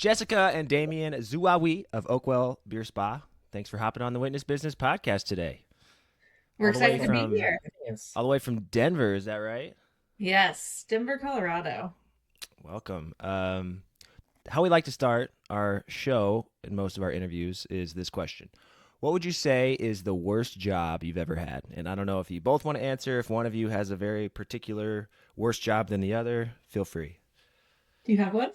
Jessica and Damien Zuawi of Oakwell Beer Spa. Thanks for hopping on the Witness Business podcast today. We're All the way excited to be from here. Yes. all the way from Denver, is that right? Yes, Denver, Colorado. Welcome. How we like to start our show in most of our interviews is this question. What would you say is the worst job you've ever had? And I don't know if you both want to answer. If one of you has a very particular worse job than the other, feel free. Do you have one?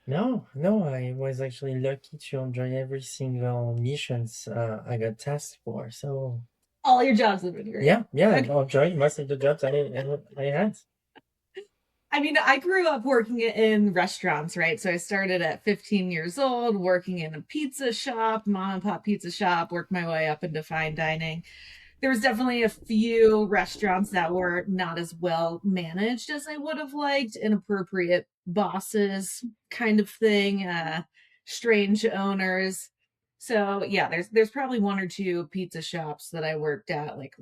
No, I was actually lucky to enjoy every single missions I got tasked for. So All your jobs have been great. yeah, I Okay. enjoyed most of the jobs I had. I mean, I grew up working in restaurants, right? So I started at 15 years old, working in a pizza shop, mom and pop pizza shop, worked my way up into fine dining. There was definitely a few restaurants that were not as well managed as I would have liked, inappropriate bosses kind of thing, strange owners. So yeah, there's probably one or two pizza shops that I worked at, like,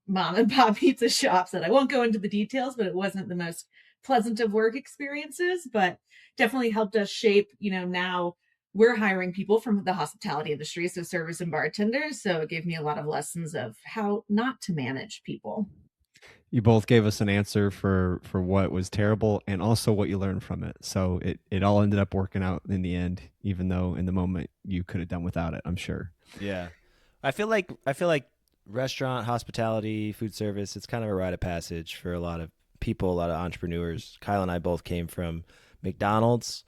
mom and pop pizza shops that I won't go into the details, but it wasn't the most pleasant of work experiences, but definitely helped us shape, now we're hiring people from the hospitality industry, so servers and bartenders. So it gave me a lot of lessons of how not to manage people. You both gave us an answer for what was terrible and also what you learned from it. So it all ended up working out in the end, even though in the moment you could have done without it, I'm sure. Yeah. I feel like restaurant, hospitality, food service, it's kind of a rite of passage for a lot of people, a lot of entrepreneurs. Kyle and I both came from McDonald's,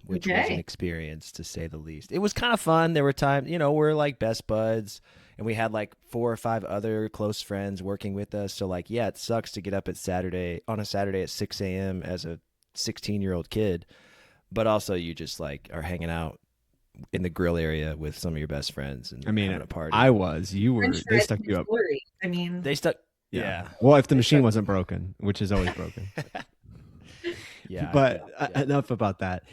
which was an Okay. experience to say the least. It was kind of fun. There were times, we're like best buds and we had like four or five other close friends working with us. So like, yeah, it sucks to get up on a Saturday at 6 a.m. as a 16-year-old kid, but also you just like are hanging out in the grill area with some of your best friends and I mean, having a party. you were, French they fries stuck and you up. McFlurry. I mean, They stuck. Yeah. Well, if the They machine stuck. wasn't broken, which is always broken. Yeah. But Yeah. enough about that.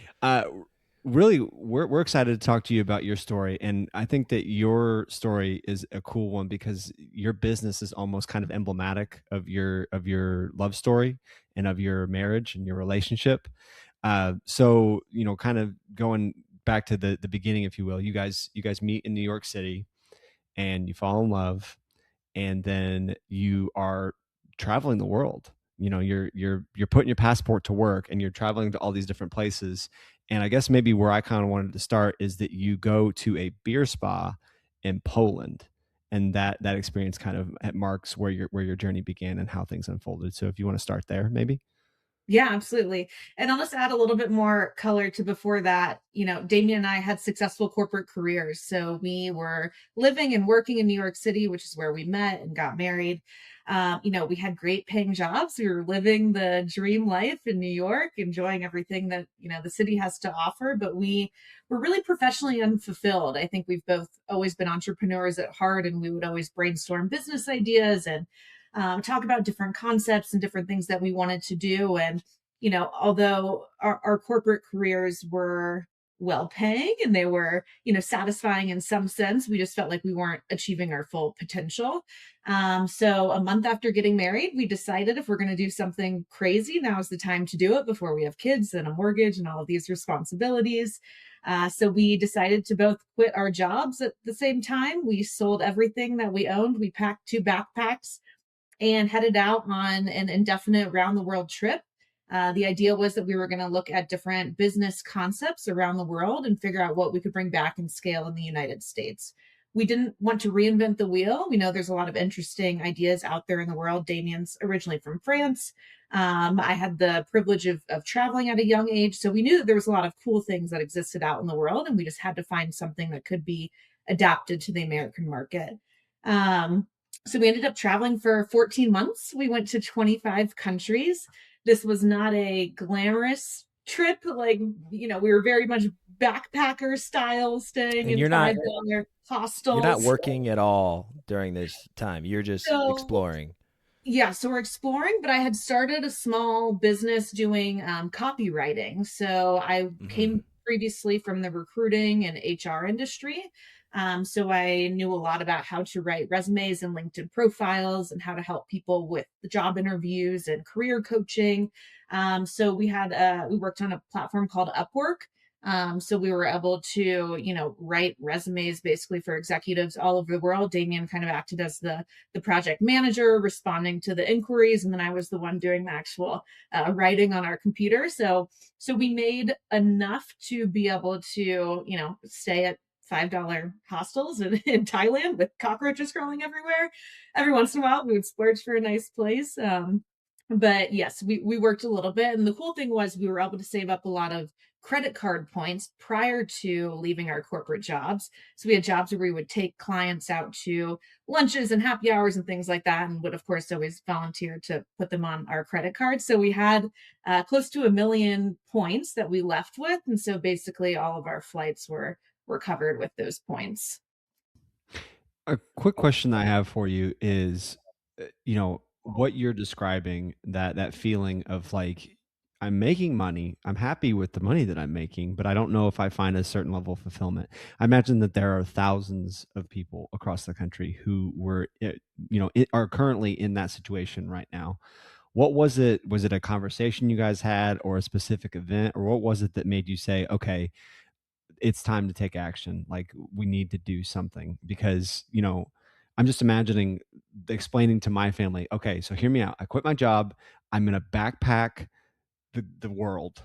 Really, we're excited to talk to you about your story, and I think that your story is a cool one because your business is almost kind of emblematic of your love story and of your marriage and your relationship. So kind of going back to the beginning, if you will, you guys meet in New York City, and you fall in love, and then you are traveling the world. You're putting your passport to work and you're traveling to all these different places. And I guess maybe where I kind of wanted to start is that you go to a beer spa in Poland, and that experience kind of marks where your journey began and how things unfolded. So if you want to start there, maybe. yeah, absolutely. And I'll just add a little bit more color to before that. Damien and I had successful corporate careers. So we were living and working in New York City, which is where we met and got married. We had great paying jobs. We were living the dream life in New York, enjoying everything that, the city has to offer. But we were really professionally unfulfilled. I think we've both always been entrepreneurs at heart, and we would always brainstorm business ideas and talk about different concepts and different things that we wanted to do. And, although our corporate careers were well paying and they were, satisfying in some sense, we just felt like we weren't achieving our full potential. So a month after getting married, we decided if we're going to do something crazy, now is the time to do it before we have kids and a mortgage and all of these responsibilities. So we decided to both quit our jobs at the same time. We sold everything that we owned. We packed two backpacks and headed out on an indefinite round the world trip. The idea was that we were going to look at different business concepts around the world and figure out what we could bring back and scale in the United States. We didn't want to reinvent the wheel. We know there's a lot of interesting ideas out there in the world. Damien's originally from France. I had the privilege of traveling at a young age. So we knew that there was a lot of cool things that existed out in the world, and we just had to find something that could be adapted to the American market. Um, so we ended up traveling for 14 months. We went to 25 countries. This was not a glamorous trip. Like, we were very much backpacker style, staying And in you're not $5 you're not hostels. working at all during this time. You're just So exploring. yeah, so we're exploring, but I had started a small business doing copywriting. So I Hmm. came previously from the recruiting and HR industry. So I knew a lot about how to write resumes and LinkedIn profiles and how to help people with the job interviews and career coaching. So we worked on a platform called Upwork. So we were able to, write resumes basically for executives all over the world. Damien kind of acted as the project manager, responding to the inquiries, and then I was the one doing the actual writing on our computer. So we made enough to be able to, stay at $5 hostels in Thailand with cockroaches crawling everywhere. Every once in a while, we would splurge for a nice place. But yes, we worked a little bit. And the cool thing was we were able to save up a lot of credit card points prior to leaving our corporate jobs. So we had jobs where we would take clients out to lunches and happy hours and things like that, and would, of course, always volunteer to put them on our credit card. So we had close to 1 million points that we left with. And so basically all of our flights were covered with those points. A quick question I have for you is, what you're describing, that feeling of like, I'm making money, I'm happy with the money that I'm making, but I don't know if I find a certain level of fulfillment. I imagine that there are thousands of people across the country who are currently in that situation right now. What was it? Was it a conversation you guys had, or a specific event, or what was it that made you say, okay, it's time to take action, like we need to do something? Because I'm just imagining explaining to my family, okay, so hear me out, I quit my job, I'm gonna backpack the world.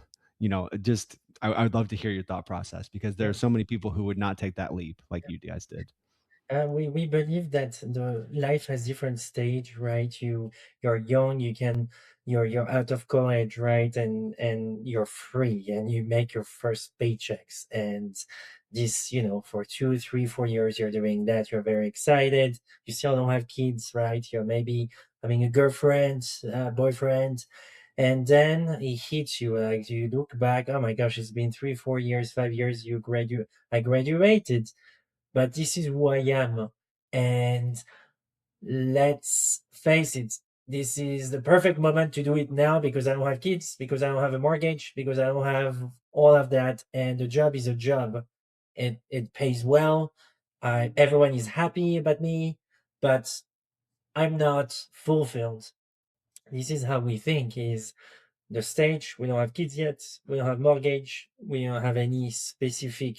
Just I would love to hear your thought process, because there Yeah. are so many people who would not take that leap like you guys did. We believe that the life has different stage, right? You're young, you're out of college, right? And you're free, and you make your first paychecks, and this, for 2, 3, 4 years you're doing that. You're very excited. You still don't have kids, right? You're maybe having a girlfriend, boyfriend, and then it hits you, like you look back, oh my gosh, it's been 3, 4 years, 5 years, I graduated, but this is who I am. And let's face it, this is the perfect moment to do it now, because I don't have kids, because I don't have a mortgage, because I don't have all of that. And the job is a job. It pays well. Everyone is happy about me, but I'm not fulfilled. This is how we think, is the stage. We don't have kids yet. We don't have mortgage. We don't have any specific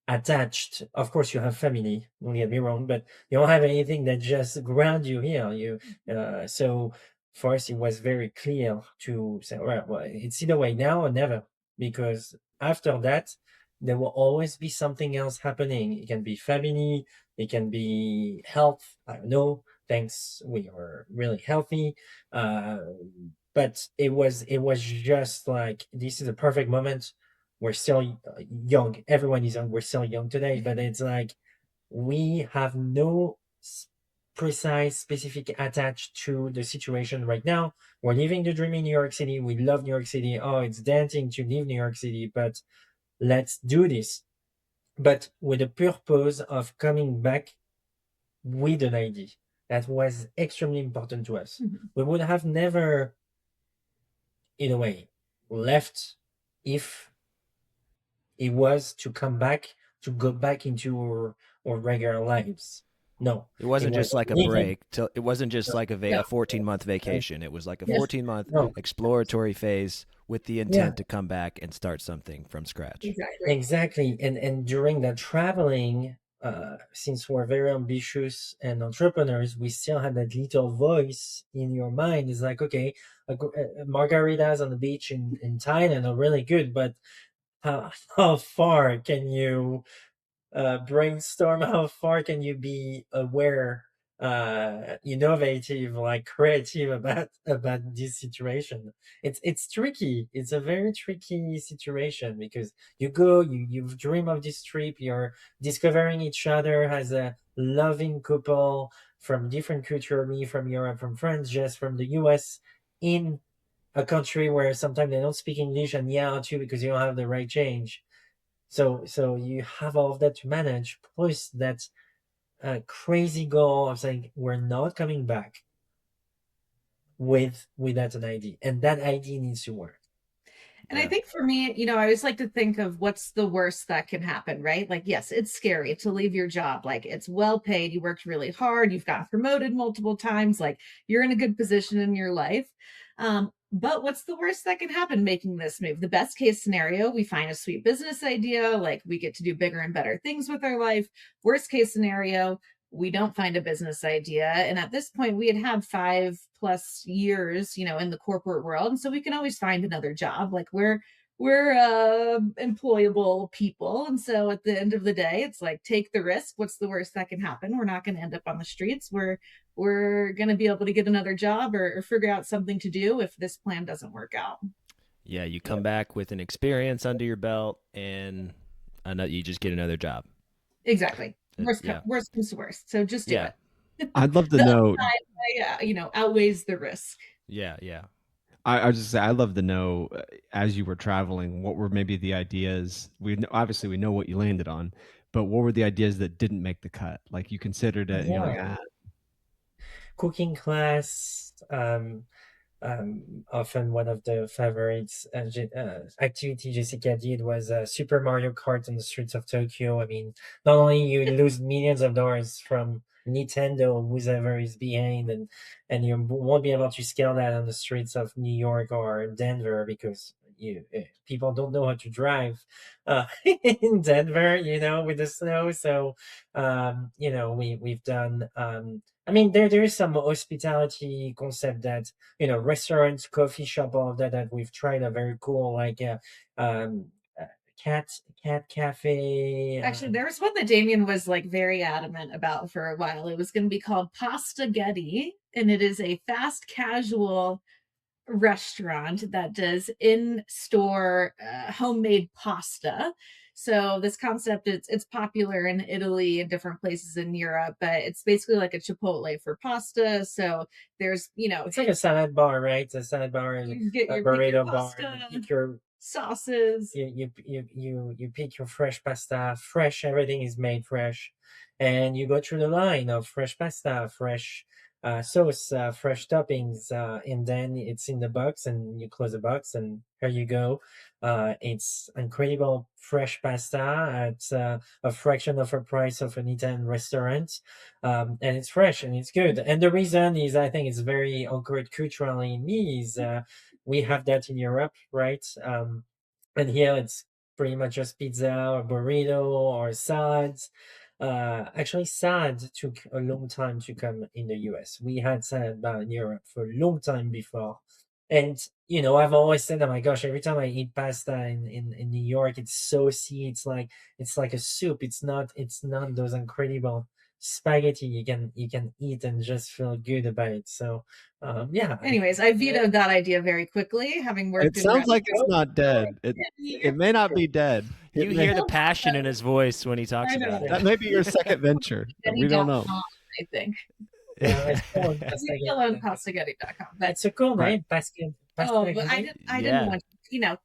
attached. Of course, you have family. Don't get me wrong, but you don't have anything that just ground you here. So for us, it was very clear to say, well, it's either way now or never, because after that, there will always be something else happening. It can be family, it can be health. I don't know. Thanks, we are really healthy. Uh, but it was just like, this is a perfect moment. We're still young. Everyone is young. We're still young today, but it's like we have no precise, specific attached to the situation right now. We're living the dream in New York City. We love New York City. Oh, it's daunting to leave New York City, but let's do this. But with the purpose of coming back with an ID. That was extremely important to us. Mhm. We would have never, in a way, left if it was to come back, to go back into our regular lives. No, It it wasn't was just like a leaving. break. It wasn't just like Yeah, a 14-month vacation. It was like a yes, 14-month no, exploratory phase with the yeah, intent to come back and start something from scratch. Exactly. exactly. And during that traveling, since we're very ambitious and entrepreneurs, we still had that little voice in your mind. It's like, okay, margaritas on the beach in Thailand are really good, but how far can you brainstorm? How far can you be aware, innovative, like creative about this situation? It's tricky. It's a very tricky situation, because you go, you dream of this trip. You're discovering each other as a loving couple from different culture. Me from Europe, from France, Jess from the US, in a country where sometimes they don't speak English, and yeah, too, because you don't have the right change. So you have all of that to manage, plus that crazy goal of saying we're not coming back without an ID, and that ID needs to work. And I think for me, I always like to think of what's the worst that can happen, right? Like, yes, it's scary to leave your job. Like, it's well paid. You worked really hard. You've gotten promoted multiple times. Like, you're in a good position in your life. But what's the worst that can happen making this move? The best case scenario, we find a sweet business idea. Like, we get to do bigger and better things with our life. Worst case scenario, we don't find a business idea. And at this point, we had 5+ years, in the corporate world. And so we can always find another job. Like we're employable people. And so at the end of the day, it's like, take the risk. What's the worst that can happen? We're not going to end up on the streets. We're going to be able to get another job or figure out something to do if this plan doesn't work out. Yeah, you come back with an experience under your belt, and you just get another job. Exactly. Worst comes to worst. So just do it. I'd love to know. Outweighs the risk. Yeah. I was just say I'd love to know as you were traveling, what were maybe the ideas? Obviously we know what you landed on, but what were the ideas that didn't make the cut? Like you considered it, and you're like, cooking class. Often one of the favorites activity Jessica did was Super Mario Kart on the streets of Tokyo. I mean, not only you lose millions of dollars from Nintendo, whoever is behind, and you won't be able to scale that on the streets of New York or Denver because people don't know how to drive in Denver, with the snow. So, we've done. I mean, there is some hospitality concept that restaurants, coffee shop, all of that we've tried are very cool. Like um, cat cafe. Actually, there was one that Damien was like very adamant about for a while. It was going to be called Pasta Getty, and it is a fast casual restaurant that does in-store homemade pasta. So this concept, it's popular in Italy and different places in Europe, but it's basically like a Chipotle for pasta. So there's, it's like a salad bar, right? A salad bar, you get a your burrito pasta, bar, you pick your sauces. You pick your fresh pasta, fresh. Everything is made fresh, and you go through the line of fresh pasta, fresh sauce, fresh toppings, and then it's in the box, and you close the box, and here you go. It's incredible fresh pasta at a fraction of the price of an Italian restaurant, and it's fresh and it's good. And the reason is, I think it's very anchored culturally in me is we have that in Europe, right? And here it's pretty much just pizza or burrito or salads. Actually, salad took a long time to come in the US. We had salad bar in Europe for a long time before. And, I've always said, oh my gosh, every time I eat pasta in New York, it's saucy. It's like a soup. It's not those incredible spaghetti you can eat and just feel good about it. So, yeah. Anyways, I vetoed that idea very quickly, having worked it sounds like it's not dead. It may not be dead. You hear the passion in his voice when he talks about it. That may be your second venture. We don't know. I think. It's still on pastagetty.com. That's a cool name, Pascal. But I didn't want,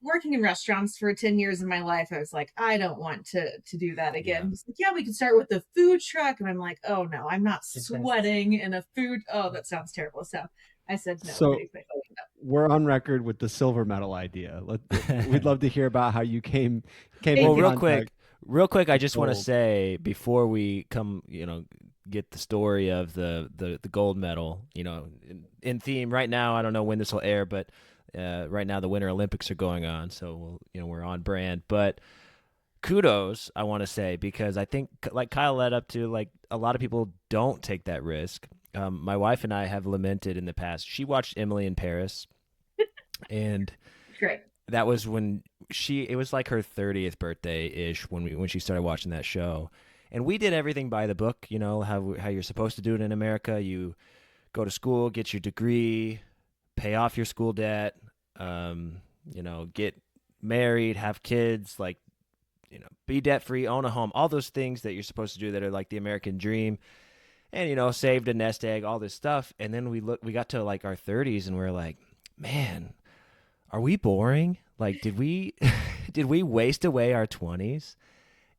working in restaurants for 10 years of my life, I was like, I don't want to do that again. He's like, we could start with the food truck. And I'm like, oh no, I'm not sweating in a food. Oh, that sounds terrible. So I said no. So we're on record with the silver medal idea. We'd love to hear about how you came. Well, real quick, I just want to say before we come, get the story of the gold medal, in theme right now. I don't know when this will air, but right now the Winter Olympics are going on, so we're on brand. But kudos, I want to say, because I think, like Kyle led up to, like a lot of people don't take that risk. My wife and I have lamented in the past. She watched Emily in Paris, and great. That was when it was like her 30th birthday ish when she started watching that show. And we did everything by the book, how you're supposed to do it in America. You go to school, get your degree, pay off your school debt, get married, have kids, be debt free, own a home, all those things that you're supposed to do that are like the American dream. And, saved a nest egg, all this stuff. And then we got to like our 30s and we're like, man, are we boring? Like, did we waste away our 20s?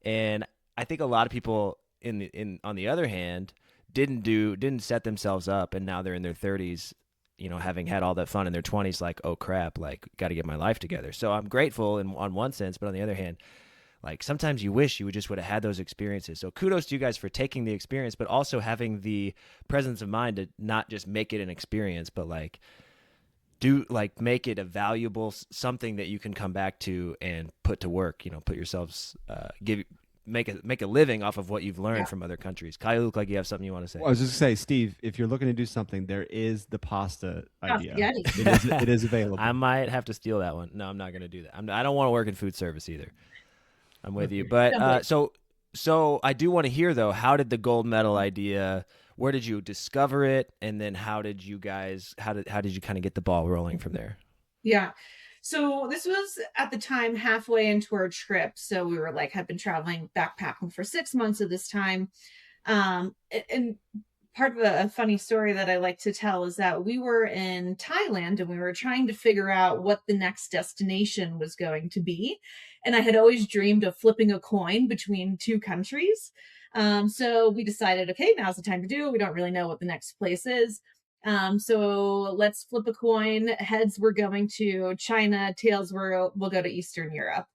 And I think a lot of people on the other hand didn't set themselves up, and now they're in their 30s having had all that fun in their 20s, like, oh crap, like, got to get my life together. So I'm grateful on one sense, but on the other hand, like, sometimes you wish you would have had those experiences. So kudos to you guys for taking the experience, but also having the presence of mind to not just make it an experience, but like make it a valuable something that you can come back to and put to work. Put yourselves make a living off of what you've learned Yeah. from other countries. Kyle, you look like you have something you want to say. Well, I was just gonna say, Steve, if you're looking to do something, there is the pasta idea. Spaghetti. It is available. I might have to steal that one. No, I'm not going to do that. I don't want to work in food service either. I'm with you. But so I do want to hear, though, how did the gold medal idea, where did you discover it? And then how did you kind of get the ball rolling from there? Yeah. So this was at the time halfway into our trip. So we were like, had been traveling backpacking for 6 months at this time. And part of a funny story that I like to tell is that we were in Thailand and we were trying to figure out what the next destination was going to be. And I had always dreamed of flipping a coin between two countries. So we decided, okay, now's the time to do it. We don't really know what the next place is. So let's flip a coin. Heads, we're going to China. Tails, we'll go to Eastern Europe.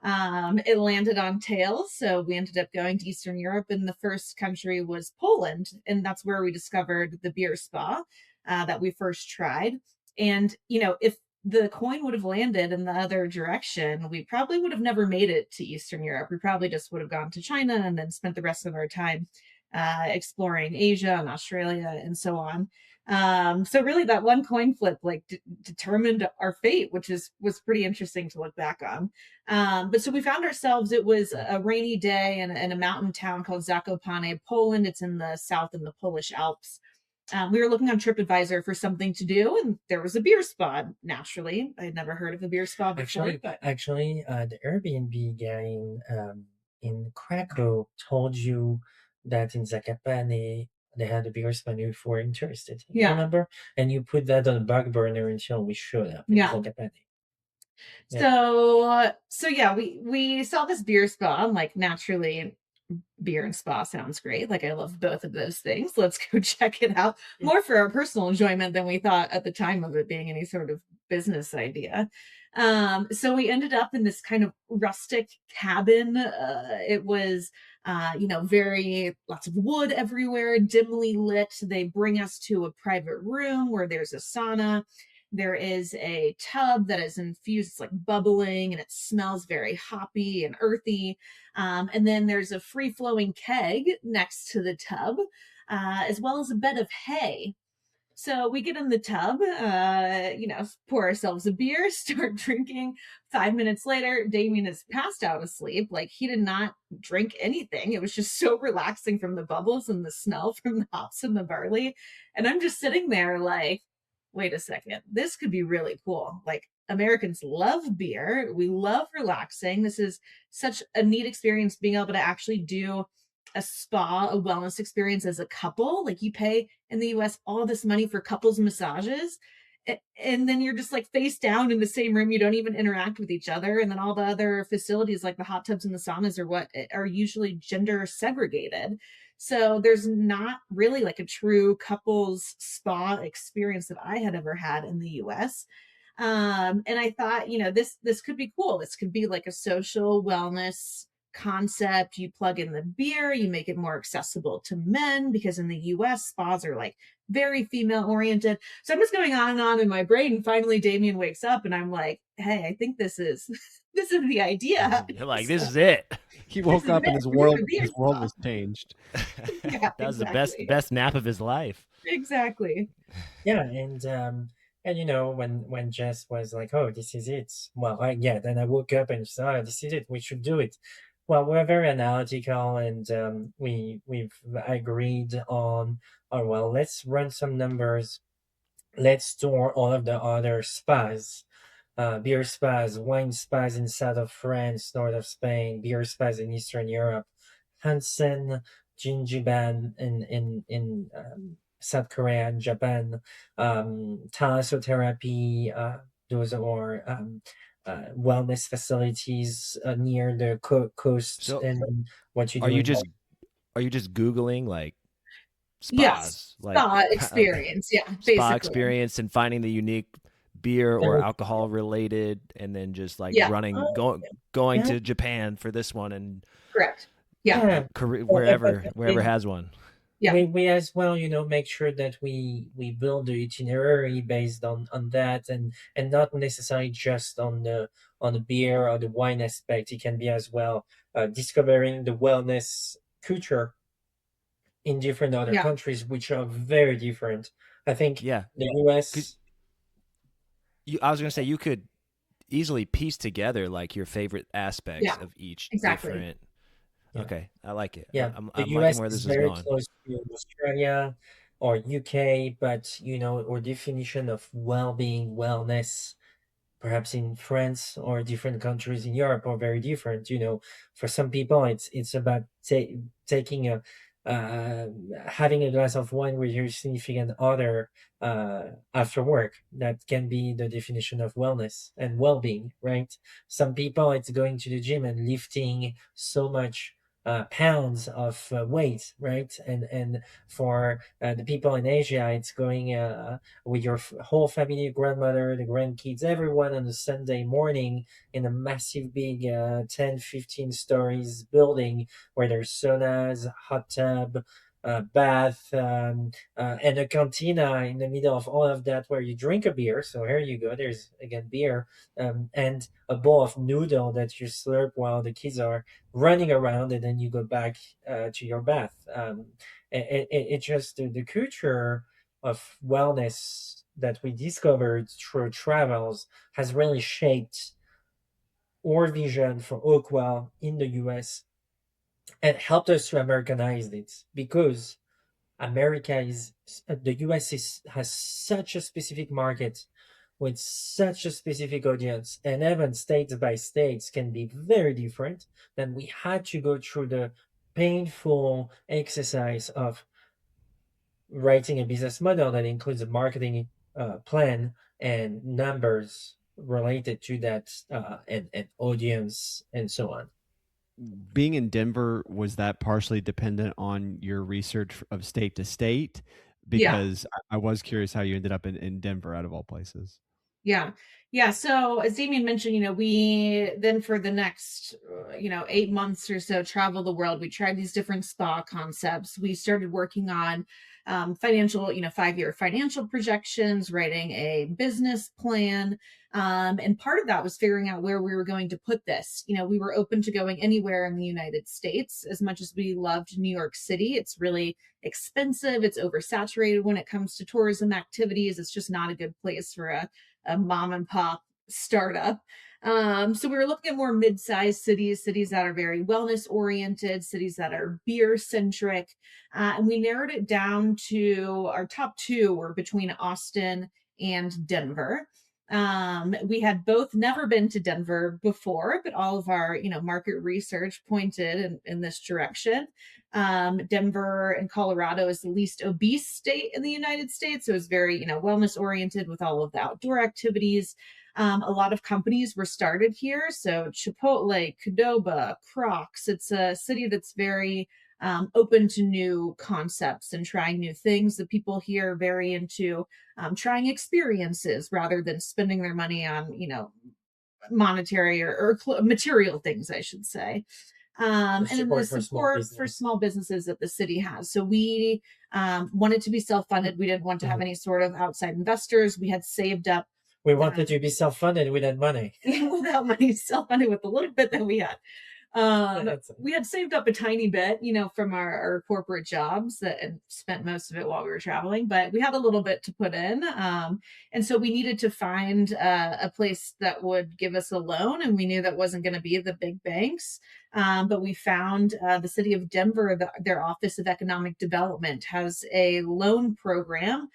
It landed on tails, so we ended up going to Eastern Europe, and the first country was Poland, and that's where we discovered the beer spa that we first tried. And if the coin would have landed in the other direction, we probably would have never made it to Eastern Europe. We probably just would have gone to China and then spent the rest of our time exploring Asia and Australia and so on. So really that one coin flip like determined our fate, which was pretty interesting to look back on. But so we found ourselves, it was a rainy day in a mountain town called Zakopane, Poland. It's in the south in the Polish Alps. We were looking on TripAdvisor for something to do, and there was a beer spa. Naturally, I had never heard of a beer spa before. Actually, the Airbnb guy in Krakow told you that in Zakopane they had a beer spa and you were interested. Yeah. Remember? And you put that on the back burner until we showed up in Zakopane. Yeah. So yeah, we saw this beer spa, and like naturally beer and spa sounds great. Like I love both of those things. Let's go check it out. More for our personal enjoyment than we thought at the time of it being any sort of business idea. So we ended up in this kind of rustic cabin. It was very lots of wood everywhere, dimly lit. They bring us to a private room where there's a sauna. There is a tub that is infused, it's like bubbling, and it smells very hoppy and earthy. And then there's a free flowing keg next to the tub, as well as a bed of hay. So we get in the tub, pour ourselves a beer, start drinking. 5 minutes later, Damien is passed out asleep. Like he did not drink anything. It was just so relaxing from the bubbles and the smell from the hops and the barley. And I'm just sitting there like, wait a second, this could be really cool. Like Americans love beer. We love relaxing. This is such a neat experience being able to actually do a spa, a wellness experience as a couple. Like you pay in the US all this money for couples massages. And then you're just like face down in the same room. You don't even interact with each other. And then all the other facilities like the hot tubs and the saunas are usually gender segregated. So there's not really like a true couples spa experience that I had ever had in the US. And I thought, this could be cool. This could be like a social wellness concept. You plug in the beer, you make it more accessible to men because in the US spas are like very female oriented. So I'm just going on and on in my brain, and finally Damien wakes up and I'm like, hey, I think this is the idea. You're like, this is it. He woke up and his world was changed. Yeah, that was the best nap of his life. Exactly. Yeah, and when Jess was like, oh, this is it. Well, then I woke up and said, oh, this is it. We should do it. Well, we're very analytical, and we've agreed on, oh, well, let's run some numbers. Let's store all of the other spas, beer spas, wine spas in south of France, north of Spain, beer spas in Eastern Europe, Hansen, Jinjiban in South Korea and Japan, thalassotherapy, those are wellness facilities near the coast. So and what you do are you just Googling like Yes, spas, like spa experience. Yeah, spa basically. experience and finding the unique beer or And alcohol related, and then just like Yeah, running, oh, going yeah, to Japan for this one and correct. Yeah, yeah. But wherever has one. yeah, we as well, make sure that we build the itinerary based on that, and not necessarily just on the beer or the wine aspect. It can be as well discovering the wellness culture in different other yeah, countries, which are very different. I think Yeah, the because US. I was gonna say you could easily piece together like your favorite aspects yeah, of each exactly. different. Yeah. Okay, I like it. Yeah, the I'm liking US where is this is very going. close to Australia or UK, but our definition of well-being, wellness, perhaps in France or different countries in Europe are very different. For some people, it's about taking uh, having a glass of wine with your significant other after work. That can be the definition of wellness and well-being, right? Some people, it's going to the gym and lifting so much. Pounds of weight, right? And for the people in Asia, it's going with your whole family, grandmother, the grandkids, everyone on a Sunday morning in a massive big 10, 15 stories building where there's saunas, hot tub, bath, and a cantina in the middle of all of that where you drink a beer. So here you go. There's again beer, and a bowl of noodle that you slurp while the kids are running around, and then you go back to your bath. It just the culture of wellness that we discovered through travels has really shaped our vision for Oakwell in the US and helped us to Americanize it, because America is the US has such a specific market with such a specific audience, and even states by states can be very different. Then we had to go through the painful exercise of writing a business model that includes a marketing plan and numbers related to that, and audience and so on. Being in Denver, was that partially dependent on your research of state to state? Yeah. Because I was curious how you ended up in Denver out of all places. Yeah. Yeah. So as Damien mentioned, we then for the next, 8 months or so travel the world. We tried these different spa concepts. We started working on financial, 5-year financial projections, writing a business plan. And part of that was figuring out where we were going to put this. We were open to going anywhere in the United States. As much as we loved New York City, it's really expensive. It's oversaturated when it comes to tourism activities. It's just not a good place for a mom and pop startup. So we were looking at more mid-sized cities, cities that are very wellness oriented, cities that are beer centric. And we narrowed it down to our top two were between Austin and Denver. We had both never been to Denver before, but all of our, market research pointed in this direction. Denver and Colorado is the least obese state in the United States. So it's very, wellness oriented with all of the outdoor activities. A lot of companies were started here. So Chipotle, Qdoba, Crocs. It's a city that's very open to new concepts and trying new things. The people here are very into trying experiences rather than spending their money on, monetary or material things, I should say. The And then the support for small support for business. small businesses that the city has. So we wanted to be self-funded. We didn't want to have Mhm. any sort of outside investors. We had saved up We wanted to be self-funded with that money. without money, self-funded with the little bit that we had. That's We had saved up a tiny bit, from our corporate jobs and spent most of it while we were traveling, but we had a little bit to put in. And so we needed to find a place that would give us a loan, and we knew that wasn't going to be the big banks. But we found the city of Denver, their Office of Economic Development has a loan program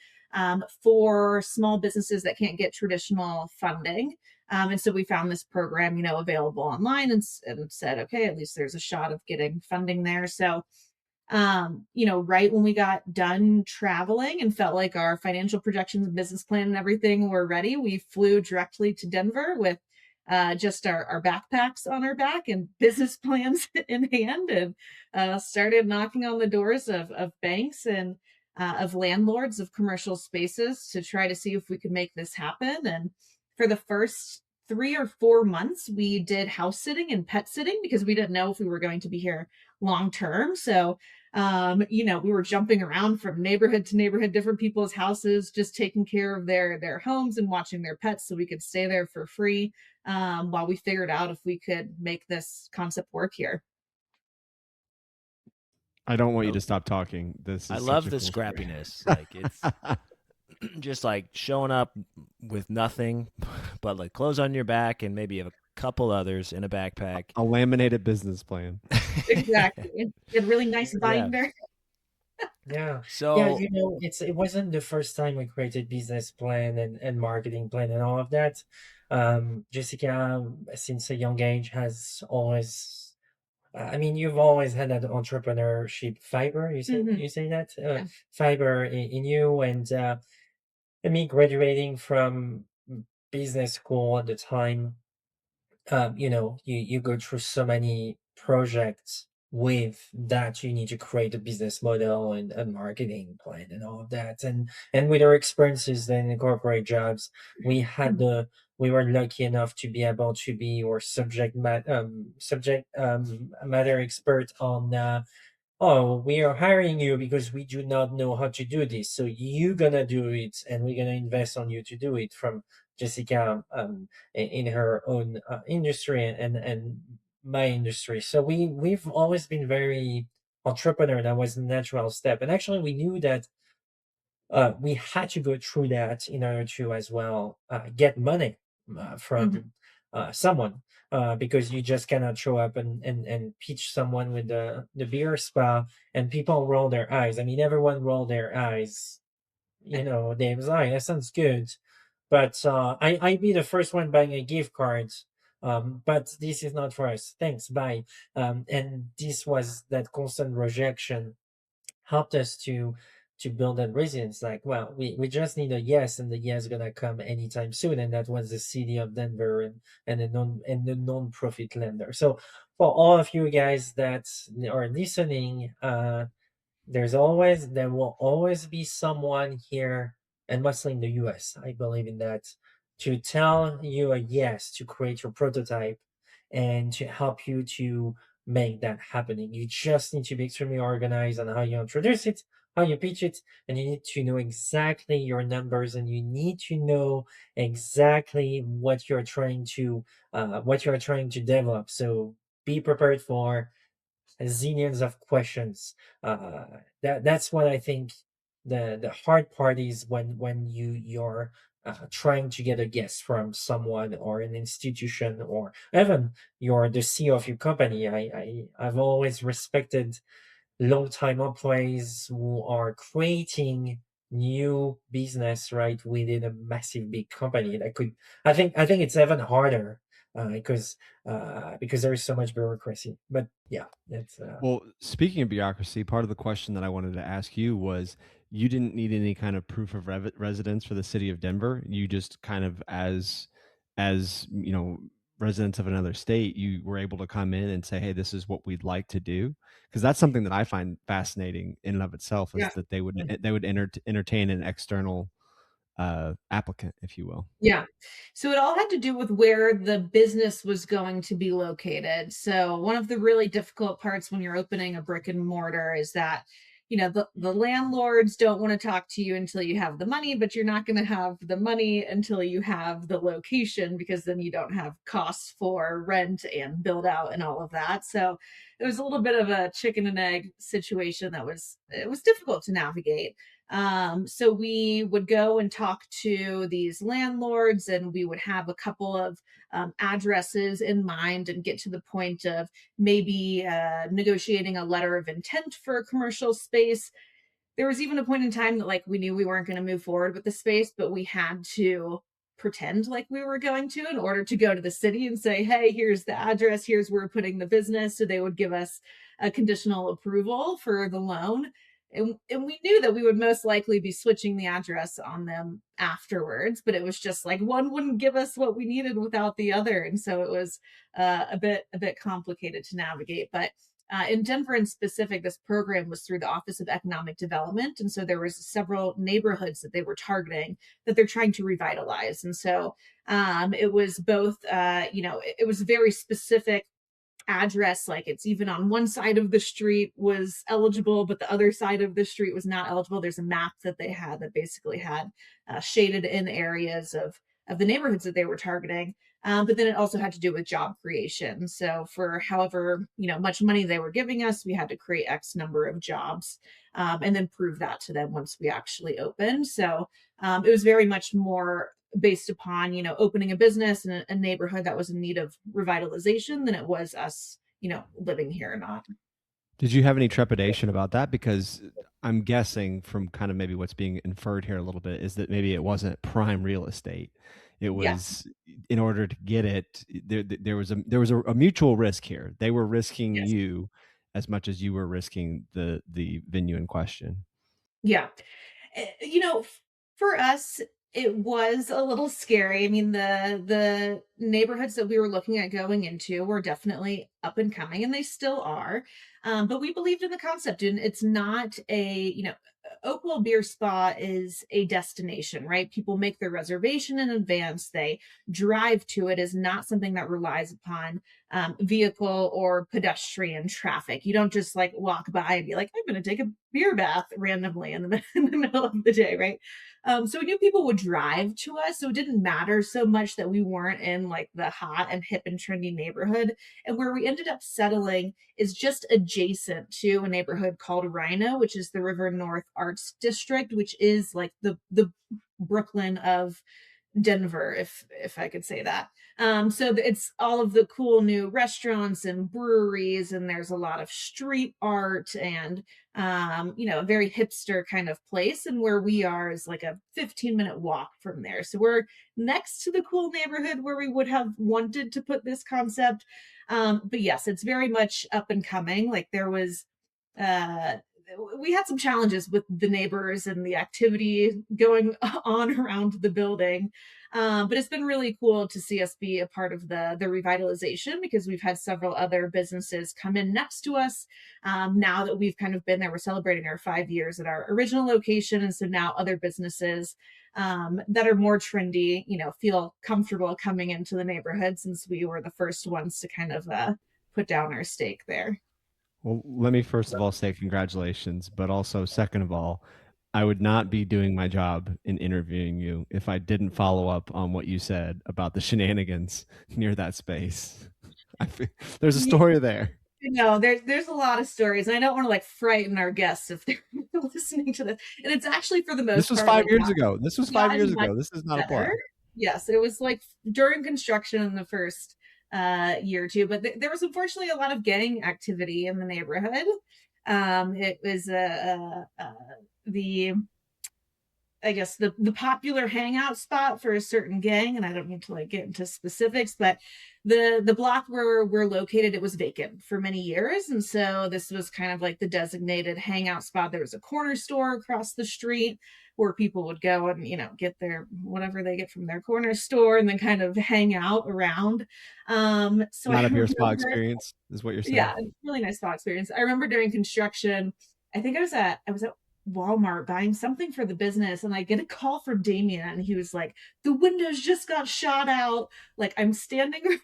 for small businesses that can't get traditional funding. And so we found this program, available online and said, okay, at least there's a shot of getting funding there. So, right when we got done traveling and felt like our financial projections and business plan and everything were ready, we flew directly to Denver with just our backpacks on our back and business plans in hand, and started knocking on the doors of banks and of landlords of commercial spaces to try to see if we could make this happen. And for the first 3 or 4 months, we did house sitting and pet sitting because we didn't know if we were going to be here long term. So, we were jumping around from neighborhood to neighborhood, different people's houses, just taking care of their homes and watching their pets so we could stay there for free, while we figured out if we could make this concept work here. I don't want you Oh, to stop talking. This I is such love a the cool story. scrappiness. Like it's just like showing up with nothing but like clothes on your back and maybe a couple others in a backpack. A laminated business plan. Exactly. A really nice Yeah. binder. Yeah. Yeah, So it wasn't the first time we created business plan and marketing plan and all of that. Jessica, since a young age, has always, I mean, you've always had that entrepreneurship fiber. Mhm. You say that Yeah. fiber in you, and me graduating from business school at the time, you go through so many projects with that. You need to create a business model and a marketing plan and all of that. And with our experiences then in corporate jobs, we were lucky enough to be able to be our subject matter expert on oh, we are hiring you because we do not know how to do this. So you're gonna do it, and we're gonna invest on you to do it. From Jessica, in her own industry and my industry. So we've always been very entrepreneur. That was a natural step, and actually we knew that we had to go through that in order to as well get money Mhm. from someone, because you just cannot show up and pitch someone with the beer spa and people roll their eyes. I mean, everyone rolled their eyes. They was like, that sounds good. But I'd be the first one buying a gift card. But this is not for us. Thanks, bye. And this was that constant rejection helped us to build that resilience. Like, well, we just need a yes, and the yes gonna come anytime soon. And that was the city of Denver and the non-profit lender. So for all of you guys that are listening, there will always be someone here, and mostly in the US, I believe in that, to tell you a yes to create your prototype and to help you to make that happening. You just need to be extremely organized on how you introduce it, how you pitch it, and you need to know exactly your numbers, and you need to know exactly what you're trying to develop. So be prepared for zillions of questions. That's what I think the hard part is when you're trying to get a yes from someone or an institution, or even you're the CEO of your company. I've always respected long-time employees who are creating new business right within a massive big company that could. I think it's even harder because there is so much bureaucracy. But yeah, that's Well, speaking of bureaucracy, part of the question that I wanted to ask you was you didn't need any kind of proof of residence for the city of Denver. You just kind of as residents of another state, you were able to come in and say, "Hey, this is what we'd like to do." Because that's something that I find fascinating in and of itself, is Yeah. that they would entertain an external applicant, if you will. Yeah. So it all had to do with where the business was going to be located. So one of the really difficult parts when you're opening a brick and mortar is that, the landlords don't want to talk to you until you have the money, but you're not going to have the money until you have the location, because then you don't have costs for rent and build out and all of that. So it was a little bit of a chicken and egg situation that it was difficult to navigate. So we would go and talk to these landlords, and we would have a couple of addresses in mind and get to the point of maybe negotiating a letter of intent for a commercial space. There was even a point in time that like we knew we weren't going to move forward with the space, but we had to pretend like we were going to in order to go to the city and say, hey, here's the address, here's where we're putting the business. So they would give us a conditional approval for the loan. and we knew that we would most likely be switching the address on them afterwards, but it was just like one wouldn't give us what we needed without the other, and so it was a bit complicated to navigate. But in Denver in specific, this program was through the Office of Economic Development, and so there was several neighborhoods that they were targeting that they're trying to revitalize. And so it was both, it was very specific address, like it's even on one side of the street was eligible but the other side of the street was not eligible. There's a map that they had that basically had shaded in areas of the neighborhoods that they were targeting. But then it also had to do with job creation. So for however much money they were giving us, we had to create X number of jobs, and then prove that to them once we actually opened. So it was very much more based upon opening a business in a neighborhood that was in need of revitalization than it was us living here or not. Did you have any trepidation about that? Because I'm guessing from kind of maybe what's being inferred here a little bit is that maybe it wasn't prime real estate. It was in order to get it. There was a mutual risk here. They were risking Yes. you as much as you were risking the venue in question. Yeah. For us, it was a little scary. I mean, the neighborhoods that we were looking at going into were definitely up and coming, and they still are. But we believed in the concept, and it's not Oakwell Beer Spa is a destination, right? People make their reservation in advance. They drive to it. Is not something that relies upon vehicle or pedestrian traffic. You don't just like walk by and be like, I'm going to take a beer bath randomly in in the middle of the day, right? So we knew people would drive to us, so it didn't matter so much that we weren't in like the hot and hip and trendy neighborhood. And where we ended up settling is just adjacent to a neighborhood called Rhino, which is the River North Arts District, which is like the Brooklyn of Denver, if I could say that. So it's all of the cool new restaurants and breweries, and there's a lot of street art and a very hipster kind of place. And where we are is like a 15-minute walk from there. So we're next to the cool neighborhood where we would have wanted to put this concept. But yes, it's very much up and coming. Like there was uh we had some challenges with the neighbors and the activity going on around the building. But it's been really cool to see us be a part of the revitalization, because we've had several other businesses come in next to us. Now that we've kind of been there, we're celebrating our 5 years at our original location. And so now other businesses that are more trendy, feel comfortable coming into the neighborhood, since we were the first ones to kind of put down our stake there. Well, let me first of all say congratulations, but also second of all, I would not be doing my job in interviewing you if I didn't follow up on what you said about the shenanigans near that space. There's a story there. There's a lot of stories, and I don't want to like frighten our guests if they're listening to this. And it's actually for the most This was part 5 years ago. This was 5 years ago. This is not a play. Yes, it was like during construction in the first year or two, but there was unfortunately a lot of gang activity in the neighborhood. It was the I guess the popular hangout spot for a certain gang, and I don't need to like get into specifics, but the block where we're located, it was vacant for many years, and so this was kind of like the designated hangout spot. There was a corner store across the street where people would go and get their whatever they get from their corner store, and then kind of hang out around. So Not I a beer spa remember, experience, is what you're saying. yeah, really nice spa experience. I remember during construction, I think I was at Walmart buying something for the business, and I get a call from Damien, and he was like, the windows just got shot out. Like I'm standing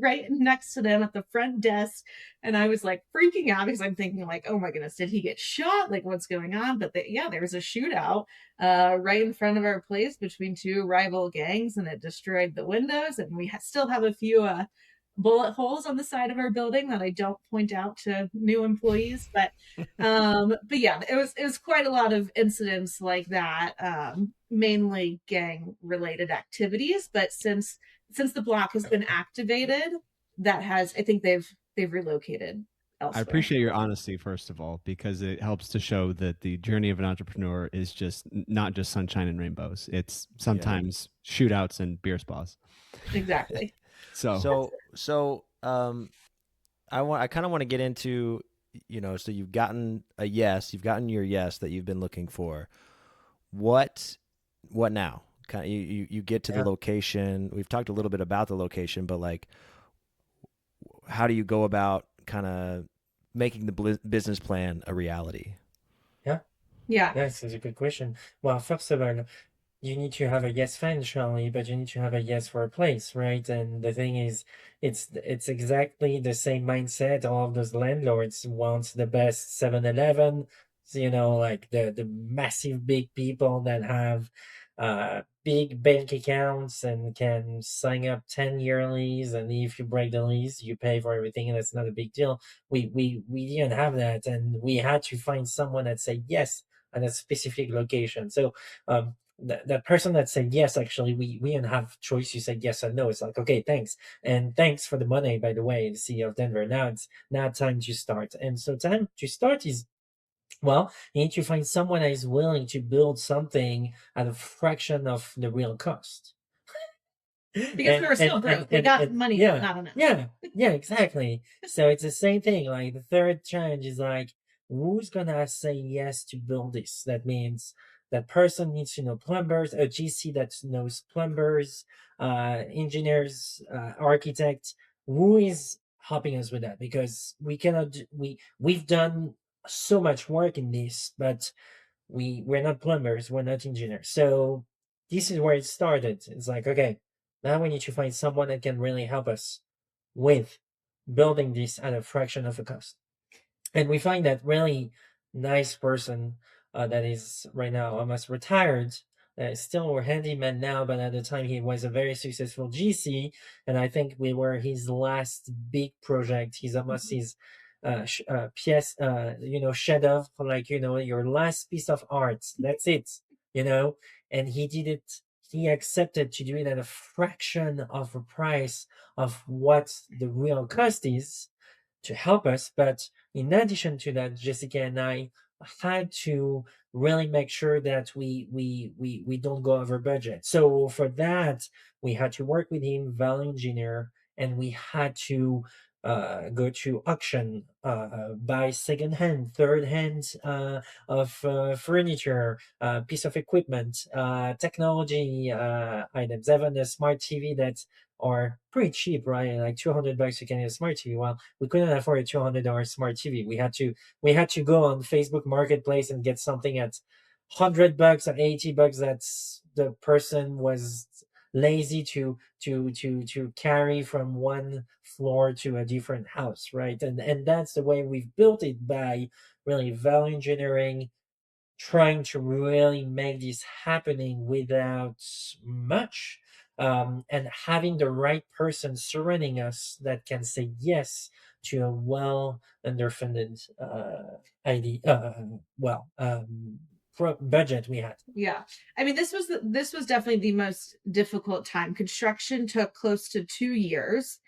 right next to them at the front desk, and I was like freaking out because I'm thinking like, oh my goodness, did he get shot? Like what's going on? But there was a shootout right in front of our place between two rival gangs, and it destroyed the windows, and we still have a few bullet holes on the side of our building that I don't point out to new employees. But yeah, it was quite a lot of incidents like that, mainly gang related activities. But since the block has been activated, I think they've relocated elsewhere. I appreciate your honesty, first of all, because it helps to show that the journey of an entrepreneur is just not just sunshine and rainbows. It's sometimes shootouts and beer spas. Exactly. So I kind of want to get into so you've gotten a yes, you've gotten your yes that you've been looking for. What now? Kind of, you get to the Yeah. location. We've talked a little bit about the location, but like, how do you go about kind of making the business plan a reality? Yeah. Yeah. That's a good question. Well, first of all, you need to have a yes financially, but you need to have a yes for a place, right? And the thing is, it's exactly the same mindset. All of those landlords want the best 7-Eleven, so, like the massive big people that have big bank accounts and can sign up 10-year lease, and if you break the lease, you pay for everything, and that's not a big deal. We didn't have that, and we had to find someone that said yes at a specific location. So that person that said yes, actually, we didn't have choice. You said yes or no. It's like, okay, thanks, and thanks for the money, by the way, the CEO of Denver. Now time to start. And so time to start is, well, you need to find someone that is willing to build something at a fraction of the real cost. Because we were still broke. We got money, yeah, not enough. yeah, exactly. So it's the same thing. Like the third challenge is like, who's gonna say yes to build this? That means that person needs to know plumbers, a GC that knows plumbers, engineers, architects. Who is helping us with that? Because we cannot. We've done so much work in this, but we're not plumbers, we're not engineers. So this is where it started. It's like, okay, now we need to find someone that can really help us with building this at a fraction of the cost. And we find that really nice person that is right now almost retired. Still a handyman now, but at the time he was a very successful GC, and I think we were his last big project. He's almost his pièce, shed off, like, your last piece of art. That's it, and he did it. He accepted to do it at a fraction of the price of what the real cost is to help us. But in addition to that, Jessica and I had to really make sure that we don't go over budget. So for that, we had to work with him, value engineer, and we had to go to auction, buy second hand, third hand of furniture, piece of equipment, technology items, even a smart TV that are pretty cheap, right? Like $200 you can get a smart TV. Well, we couldn't afford a $200 smart TV. We had to go on Facebook Marketplace and get something at $100 or $80 that's the person was lazy to carry from one floor to a different house, right? And that's the way we've built it, by really value engineering, trying to really make this happening without much, and having the right person surrounding us that can say yes to a well underfunded idea, budget we had. Yeah. I mean, this was definitely the most difficult time. Construction took close to 2 years.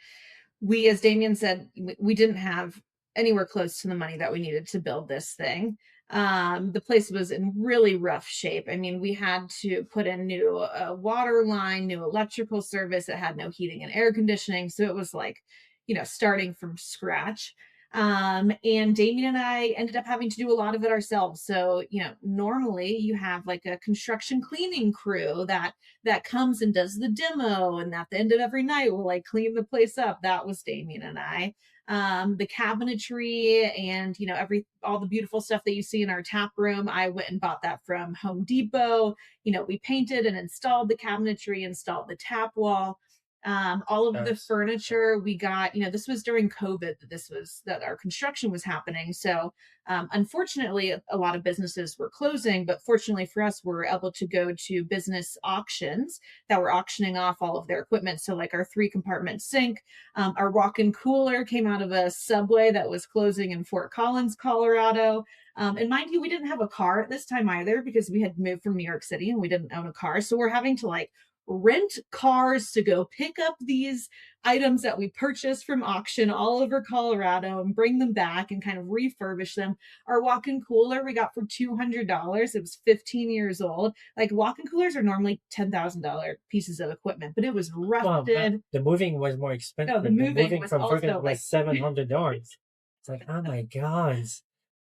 We, as Damien said, we didn't have anywhere close to the money that we needed to build this thing. The place was in really rough shape. I mean, we had to put in new water line, new electrical service. It had no heating and air conditioning. So it was like, starting from scratch. And Damien and I ended up having to do a lot of it ourselves. So, normally you have like a construction cleaning crew that comes and does the demo, and at the end of every night will like clean the place up. That was Damien and I. The cabinetry and all the beautiful stuff that you see in our tap room, I went and bought that from Home Depot. We painted and installed the cabinetry, installed the tap wall. All of the furniture we got, this was during COVID that our construction was happening. So unfortunately, a lot of businesses were closing, but fortunately for us, we were able to go to business auctions that were auctioning off all of their equipment. So like our 3-compartment sink, our walk-in cooler came out of a Subway that was closing in Fort Collins, Colorado. And mind you, we didn't have a car at this time either, because we had moved from New York City and we didn't own a car. So we're having to like rent cars to go pick up these items that we purchased from auction all over Colorado and bring them back and kind of refurbish them. Our walk-in cooler we got for $200. It was 15 years old. Like, walk-in coolers are normally $10,000 pieces of equipment, but it was rusted. Well, the moving was more expensive. No, the moving was from also was $700. It's like, oh my God.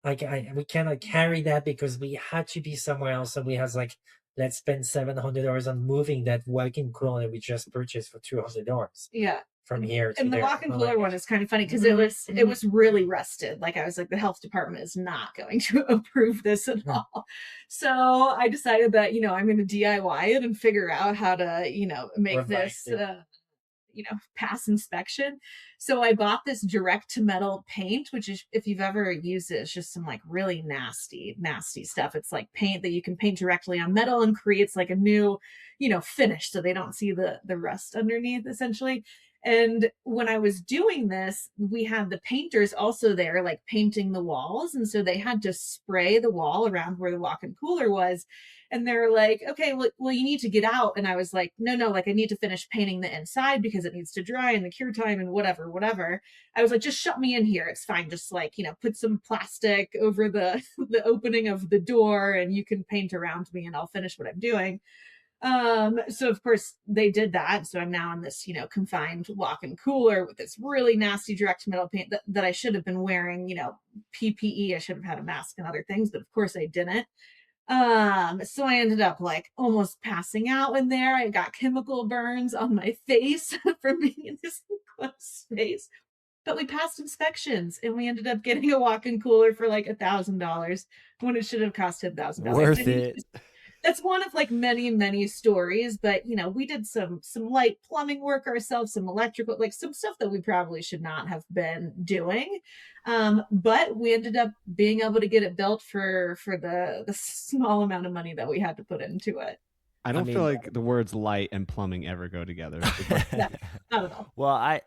Like we cannot carry that because we had to be somewhere else. So we has like, let's spend $700 on moving that walk-in cooler we just purchased for $200 Yeah. from here to And the there. walk-in Oh cooler my one is kind of funny because Mm-hmm. it was really rusted. Like I was like, the health department is not going to approve this at all. So I decided that, you know, I'm going to DIY it and figure out how to, you know, make Revive this it. you know, pass inspection. So I bought this direct to metal paint, which is, if you've ever used it, it's just some like really nasty, nasty stuff. It's like paint that you can paint directly on metal and creates like a new, you know, finish so they don't see the rust underneath essentially. And when I was doing this, we had the painters also there, like painting the walls. And so they had to spray the wall around where the walk-in cooler was. And they're like, okay, well, you need to get out. And I was like, no, like I need to finish painting the inside because it needs to dry and the cure time and whatever. I was like, just shut me in here. It's fine. Just like, you know, put some plastic over the the opening of the door and you can paint around me and I'll finish what I'm doing. So of course they did that. So I'm now in this, you know, confined walk-in cooler with this really nasty direct metal paint that I should have been wearing, you know, PPE. I should have had a mask and other things, but of course I didn't. So I ended up like almost passing out in there. I got chemical burns on my face from being in this close space. But we passed inspections and we ended up getting a walk-in cooler for like $1,000 when it should have cost $10,000. Worth it. That's one of like many stories, but you know, we did some light plumbing work ourselves, some electrical, like some stuff that we probably should not have been doing. But we ended up being able to get it built for the small amount of money that we had to put into it. I don't feel mean, like the words light and plumbing ever go together. Yeah, not at all. Well, I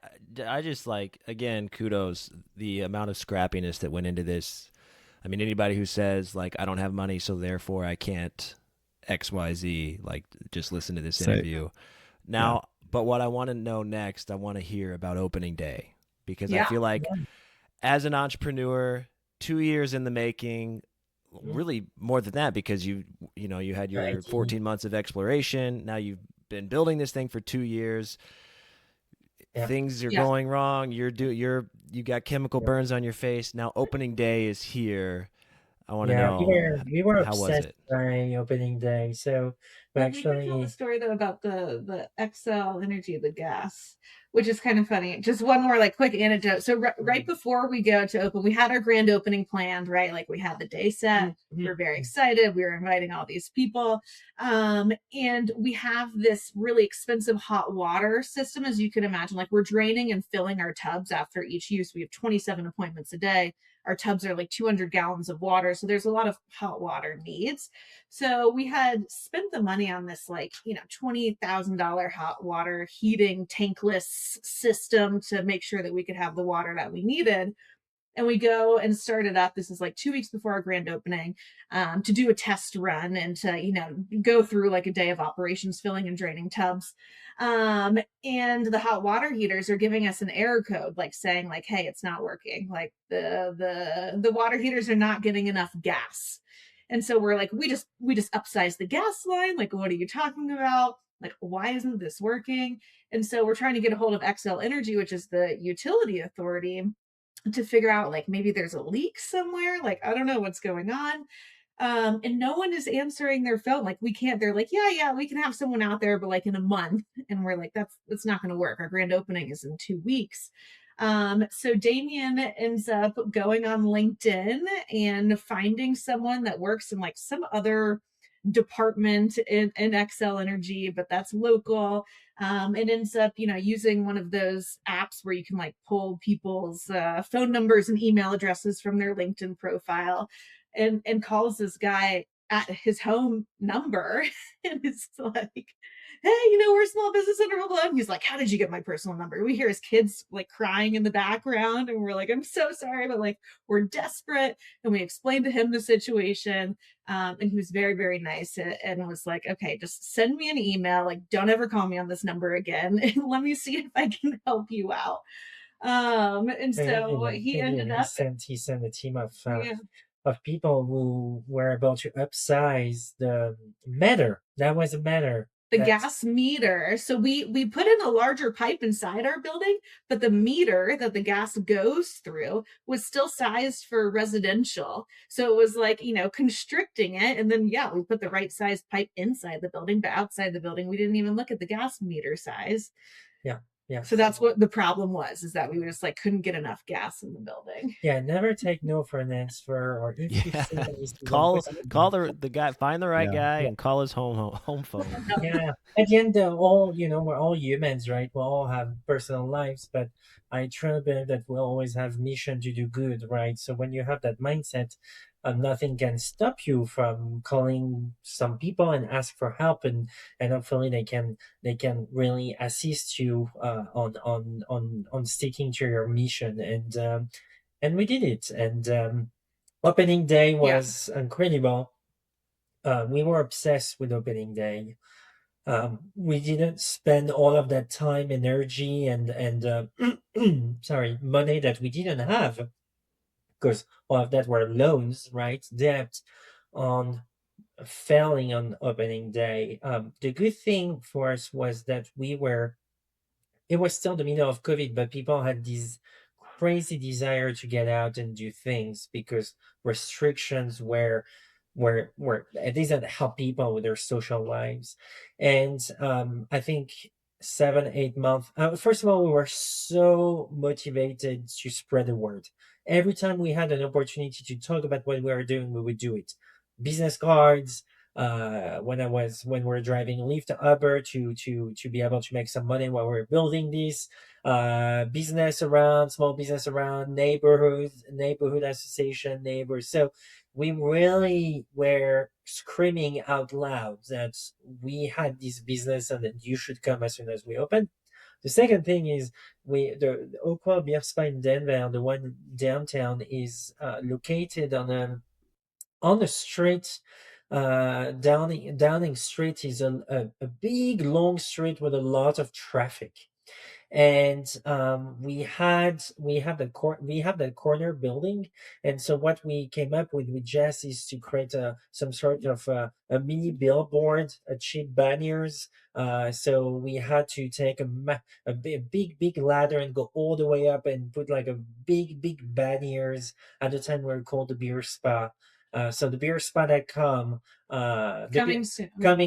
just like, again, kudos the amount of scrappiness that went into this. I mean, anybody who says like I don't have money, so therefore I can't XYZ, like just listen to this interview. Now, but what I want to know next, I want to hear about opening day because I feel like as an entrepreneur, 2 years in the making, really more than that because you had your 14 months of exploration. Now you've been building this thing for 2 years. Things are going wrong. You got chemical burns on your face. Now opening day is here. I want to know. We were how was obsessed it? by opening day. So we actually tell the story though about the XL energy, the gas, which is kind of funny. Just one more like quick anecdote. So right before we go to open, we had our grand opening planned, right? Like we had the day set. We were very excited. We were inviting all these people. And we have this really expensive hot water system, as you can imagine. Like we're draining and filling our tubs after each use. We have 27 appointments a day. Our tubs are like 200 gallons of water. So there's a lot of hot water needs. So we had spent the money on this like, you know, $20,000 hot water heating tankless system to make sure that we could have the water that we needed. And we go and start it up. This is like 2 weeks before our grand opening, to do a test run and to, you know, go through like a day of operations, filling and draining tubs. And the hot water heaters are giving us an error code, like saying like, hey, it's not working. Like the water heaters are not getting enough gas. And so we're like, we just upsized the gas line. Like, what are you talking about? Like, why isn't this working? And so we're trying to get a hold of XL Energy, which is the utility authority, to figure out like maybe there's a leak somewhere. Like, I don't know what's going on. And no one is answering their phone. Like we can't, they're like, yeah, we can have someone out there, but like in a month. And we're like, that's not going to work. Our grand opening is in 2 weeks. So Damien ends up going on LinkedIn and finding someone that works in like some other department in XL Energy, but that's local. It ends up, you know, using one of those apps where you can like pull people's phone numbers and email addresses from their LinkedIn profile, and calls this guy at his home number, and it's like, hey, you know, we're a small business owner, blah, blah. And he's like, how did you get my personal number? We hear his kids like crying in the background, and we're like, I'm so sorry, but like we're desperate. And we explained to him the situation. And he was very, very nice and was like, okay, just send me an email. Like, don't ever call me on this number again. And let me see if I can help you out. And so he ended up. He sent a team of people who were able to upsize the matter. That was a matter. the That's gas meter. So we put in a larger pipe inside our building, but the meter that the gas goes through was still sized for residential. So it was like, constricting it. And then yeah, we put the right size pipe inside the building, but outside the building, we didn't even look at the gas meter size. yeah, yeah. So that's what the problem was, is that we just like couldn't get enough gas in the building. Yeah, never take no for an answer, or if you Yeah. see that you see one call person. the guy, find the right Yeah. guy, Yeah. and call his home phone. Yeah, at the end, we're all humans, right? We all have personal lives, but I truly believe that we always have mission to do good, right? So when you have that mindset, nothing can stop you from calling some people and ask for help, and hopefully they can really assist you on sticking to your mission, and we did it, and opening day Yeah. was incredible. We were obsessed with opening day. We didn't spend all of that time, energy, and sorry, money that we didn't have, because all of that were loans, right? Debt on failing on opening day. The good thing for us was that it was still the middle of COVID, but people had this crazy desire to get out and do things because restrictions were it doesn't help people with their social lives. And I think 7 8 months, first of all, we were so motivated to spread the word. Every time we had an opportunity to talk about what we were doing, we would do it. Business cards, when we're driving Lyft to Uber to be able to make some money while we're building this, small business around, neighborhood association, neighbors. So we really were screaming out loud that we had this business and that you should come as soon as we open. The second thing is the Oakwell Beer Spa in Denver, the one downtown, is located on the street. Downing Street is a big long street with a lot of traffic, and we have that corner building. And so what we came up with Jess is to create some sort of a mini billboard, a cheap banners. So we had to take a big ladder and go all the way up and put like a big banners. At the time we were called the Beer Spa. So the beerspa.com, coming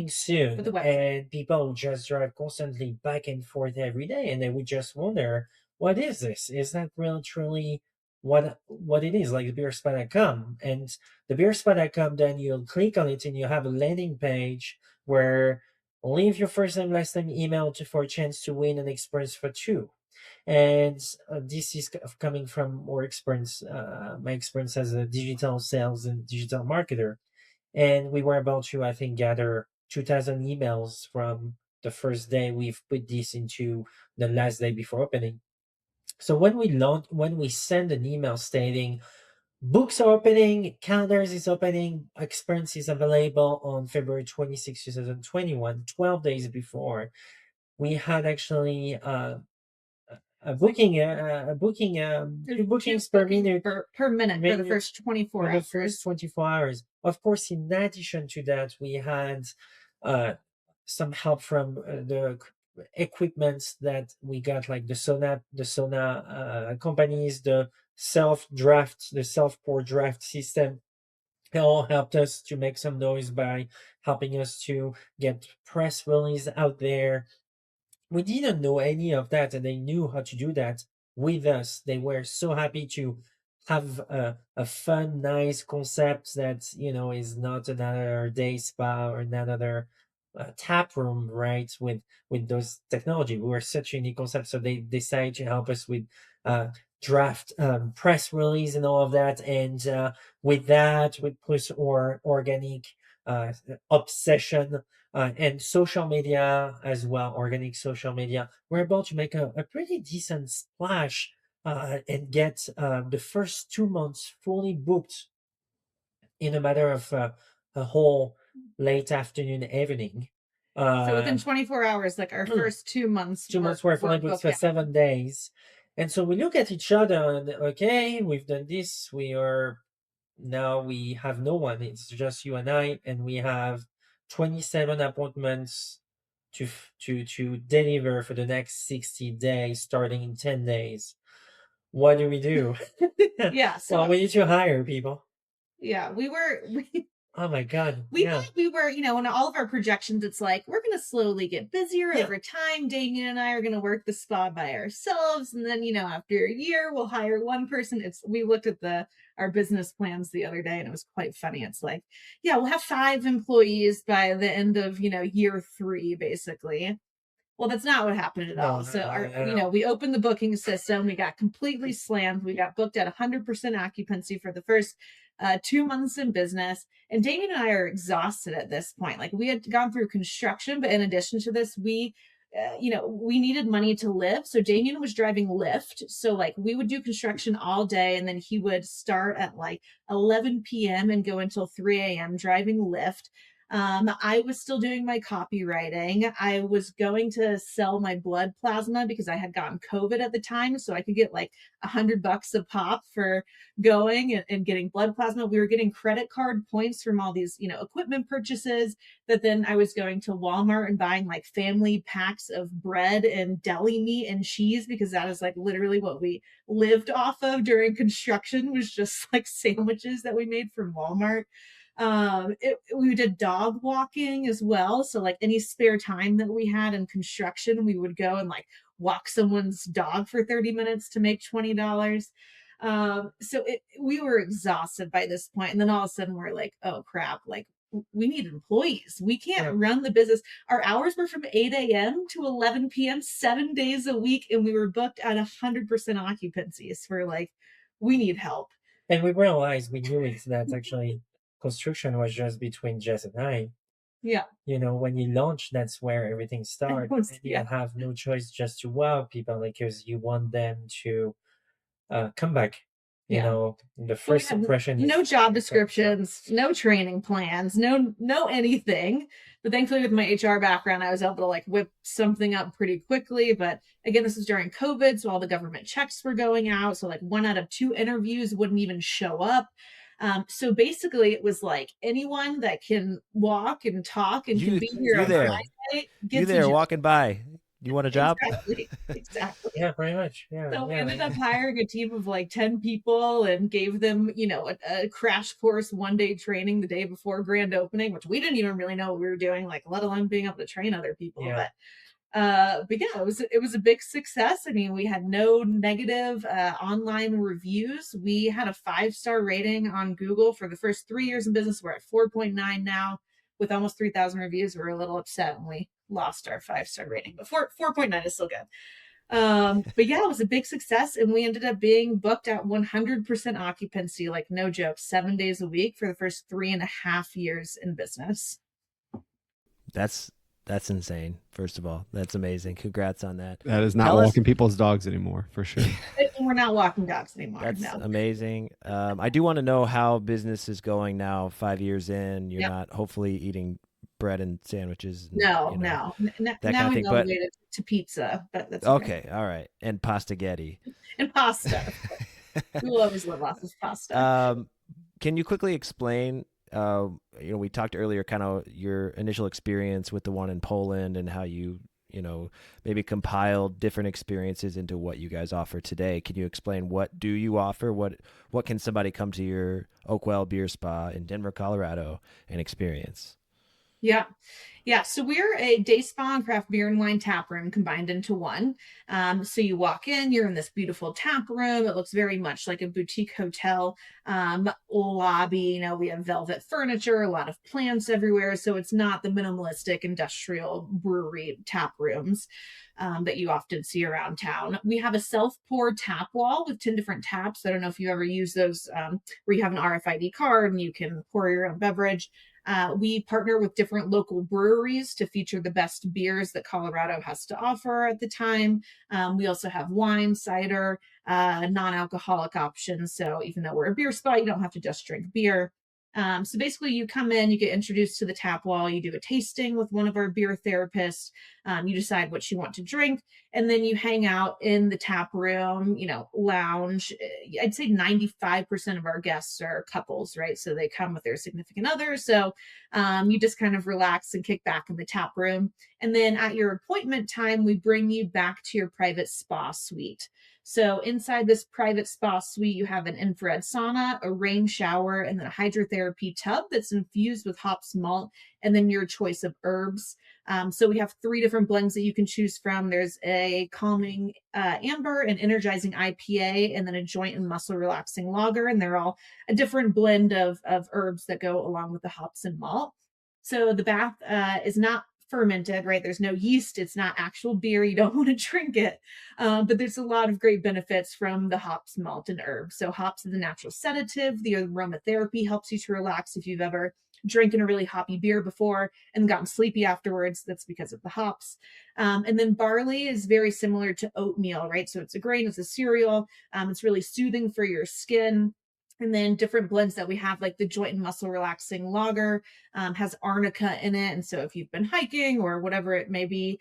soon, For the website. and people just drive constantly back and forth every day, and they would just wonder, what is this? Is that really truly what it is, like the beerspa.com? And the beerspa.com, then you'll click on it and you have a landing page where leave your first name, last name, email for a chance to win an experience for two. And this is coming from our experience, my experience as a digital sales and digital marketer. And we were about to, I think, gather 2,000 emails from the first day we've put this into the last day before opening. So when we send an email stating books are opening, calendars is opening, experience is available on February 26, 2021, 12 days before, we had actually a booking, two bookings per minute per minute for the first 24 for hours. the first 24 hours. Of course, in addition to that, we had some help from the equipments that we got, like the sauna companies, the self pour draft system. They all helped us to make some noise by helping us to get press release out there. We didn't know any of that, and they knew how to do that with us. They were so happy to have a fun, nice concept that, is not another day spa or another tap room, right? With those technology, we were such a unique concept, so they decided to help us with draft press release and all of that. And with that, with plus or organic obsession, and social media as well, organic social media, we're able to make a pretty decent splash and get the first 2 months fully booked in a matter of a whole late afternoon, evening. So within 24 hours, like our first 2 months, 2 months were fully booked for 7 days. And so we look at each other and, okay, we've done this. Now we have no one. It's just you and I, and we have 27 appointments to deliver for the next 60 days, starting in 10 days. What do we do? Yeah. So Well, we need to hire people. yeah, we Oh my God. we Yeah. thought we were, in all of our projections, it's like we're going to slowly get busier Yeah. over time. Damien and I are going to work the spa by ourselves, and then after a year we'll hire one person. We looked at our business plans the other day, and it was quite funny. It's like, yeah, we'll have 5 employees by the end of year 3, basically. Well, that's not what happened at No, all. So no. we opened the booking system. We got completely slammed. We got booked at 100% occupancy for the first 2 months in business. And Damien and I are exhausted at this point. Like, we had gone through construction, but in addition to this, we needed money to live. So Damien was driving Lyft. So like, we would do construction all day, and then he would start at like 11 p.m. and go until 3 a.m. driving Lyft. I was still doing my copywriting. I was going to sell my blood plasma because I had gotten COVID at the time. So I could get like $100 a pop for going and getting blood plasma. We were getting credit card points from all these, equipment purchases, that then I was going to Walmart and buying like family packs of bread and deli meat and cheese, because that is like literally what we lived off of during construction, was just like sandwiches that we made from Walmart. We did dog walking as well. So like, any spare time that we had in construction, we would go and like walk someone's dog for 30 minutes to make $20. So we were exhausted by this point. And then all of a sudden we're like, oh crap, like, we need employees. We can't run the business. Our hours were from 8 a.m. to 11 p.m., 7 days a week. And we were booked at 100% occupancies. For like, we need help. And we realized, we knew it, that actually construction was just between Jess and I. Yeah. When you launch, that's where everything starts. And you have no choice just to wow people, because you want them to come back. The first impression. No job descriptions, no training plans, no anything. But thankfully, with my HR background, I was able to like whip something up pretty quickly. But again, this was during COVID, so all the government checks were going out. So like 1 out of 2 interviews wouldn't even show up. So basically, it was like, anyone that can walk and talk and can be here on Friday you there walking by. You want a job? Exactly. Yeah, pretty much. Yeah. So we ended up hiring a team of like 10 people and gave them, a crash course 1-day training the day before grand opening, which we didn't even really know what we were doing, like, let alone being able to train other people. Yeah. But yeah, it was a big success. I mean, we had no negative online reviews. We had a 5-star rating on Google for the first 3 years in business. We're at 4.9 now. With almost 3,000 reviews, we're a little upset when we lost our 5-star rating, but 4.9 is still good. But yeah, it was a big success, and we ended up being booked at 100% occupancy, like no joke, 7 days a week for the first 3.5 years in business. That's insane. First of all, that's amazing. Congrats on that. That is not walking people's dogs anymore, for sure. We're not walking dogs anymore. That's amazing. I do want to know how business is going now, 5 years in. You're not hopefully eating bread and sandwiches. And, no. That now kind of we thing. know But to pizza, but that's okay. All right. And pastaghetti. And pasta. We will always live off of pasta. Can you quickly explain, we talked earlier, kind of your initial experience with the one in Poland, and how you maybe compiled different experiences into what you guys offer today. Can you explain, what do you offer? What can somebody come to your Oakwell Beer Spa in Denver, Colorado and experience? Yeah. So we're a day spa and craft beer and wine tap room combined into one. So you walk in, you're in this beautiful tap room. It looks very much like a boutique hotel lobby. We have velvet furniture, a lot of plants everywhere. So it's not the minimalistic industrial brewery tap rooms that you often see around town. We have a self-pour tap wall with 10 different taps. I don't know if you ever use those, where you have an RFID card and you can pour your own beverage. We partner with different local breweries to feature the best beers that Colorado has to offer at the time. We also have wine, cider, non-alcoholic options. So even though we're a beer spa, you don't have to just drink beer. So basically, you come in, you get introduced to the tap wall, you do a tasting with one of our beer therapists, you decide what you want to drink, and then you hang out in the tap room, lounge. I'd say 95% of our guests are couples, right? So they come with their significant other. So you just kind of relax and kick back in the tap room. And then at your appointment time, we bring you back to your private spa suite. So inside this private spa suite, you have an infrared sauna, a rain shower, and then a hydrotherapy tub that's infused with hops malt, and then your choice of herbs. So we have 3 different blends that you can choose from. There's a calming amber, an energizing IPA, and then a joint and muscle relaxing lager. And they're all a different blend of herbs that go along with the hops and malt. So the bath is not fermented, right? There's no yeast. It's not actual beer. You don't want to drink it. But there's a lot of great benefits from the hops, malt, and herbs. So hops is a natural sedative. The aromatherapy helps you to relax. If you've ever drinking a really hoppy beer before and gotten sleepy afterwards, that's because of the hops. And then barley is very similar to oatmeal, right? So it's a grain, it's a cereal. It's really soothing for your skin. And then different blends that we have, like the joint and muscle relaxing lager, has arnica in it. And so if you've been hiking or whatever it may be,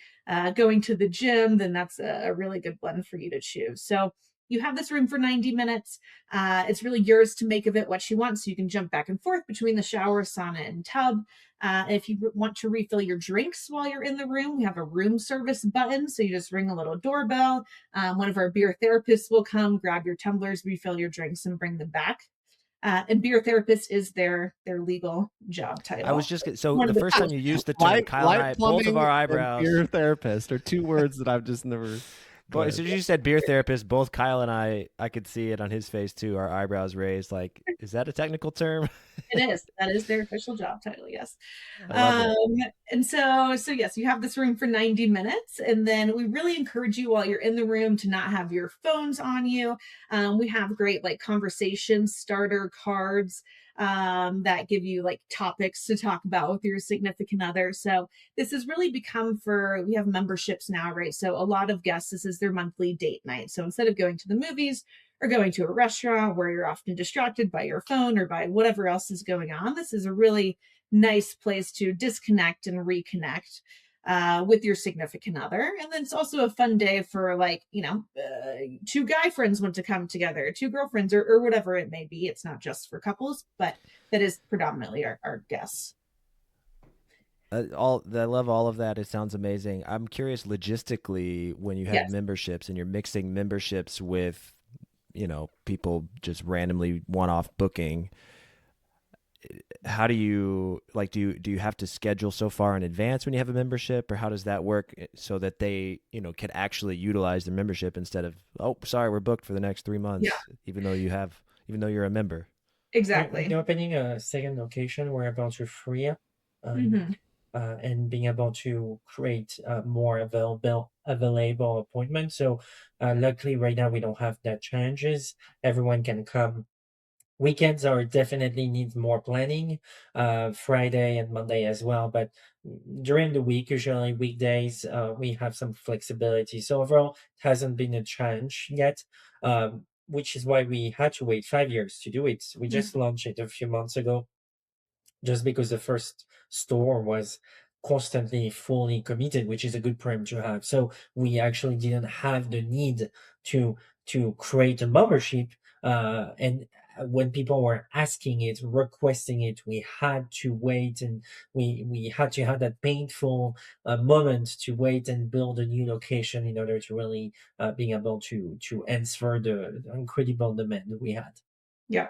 going to the gym, then that's a really good blend for you to choose. So you have this room for 90 minutes. It's really yours to make of it what you want. So you can jump back and forth between the shower, sauna, and tub. If you want to refill your drinks while you're in the room, we have a room service button. So you just ring a little doorbell. One of our beer therapists will come, grab your tumblers, refill your drinks, and bring them back. And beer therapist is their legal job title. I was just so the first time you used the term, Kyle and I, both of our eyebrows. Beer therapist are 2 words that I've just never. But as soon as you said beer therapist, both Kyle and I could see it on his face too. Our eyebrows raised. Like, is that a technical term? It is. That is their official job title. Yes. I love it. And so yes, you have this room for 90 minutes, and then we really encourage you while you're in the room to not have your phones on you. We have great like conversation starter cards that give you like topics to talk about with your significant other. So this has really become we have memberships now, right? So a lot of guests, this is their monthly date night. So instead of going to the movies or going to a restaurant where you're often distracted by your phone or by whatever else is going on, this is a really nice place to disconnect and reconnect with your significant other. And then it's also a fun day for 2 guy friends want to come together, 2 girlfriends, or whatever it may be. It's not just for couples, but that is predominantly our guests. I love all of that. It sounds amazing. I'm curious logistically, when you have Yes. memberships and you're mixing memberships with, people just randomly one-off booking, how do you do you have to schedule so far in advance when you have a membership, or how does that work so that they can actually utilize their membership instead of, oh, sorry, we're booked for the next 3 months, Yeah. even though you're a member? Exactly. We're opening a second location. We're about to free up Mhm. and being able to create more available appointments. So luckily right now we don't have that challenges. Everyone can come. Weekends are definitely need more planning, Friday and Monday as well. But during the week, usually weekdays, we have some flexibility. So overall, it hasn't been a challenge yet, which is why we had to wait 5 years to do it. We just launched it a few months ago, just because the first store was constantly fully committed, which is a good problem to have. So we actually didn't have the need to create a membership. And when people were asking it, requesting it, we had to wait, and we had to have that painful moment to wait and build a new location in order to really being able to answer the incredible demand we had. Yeah.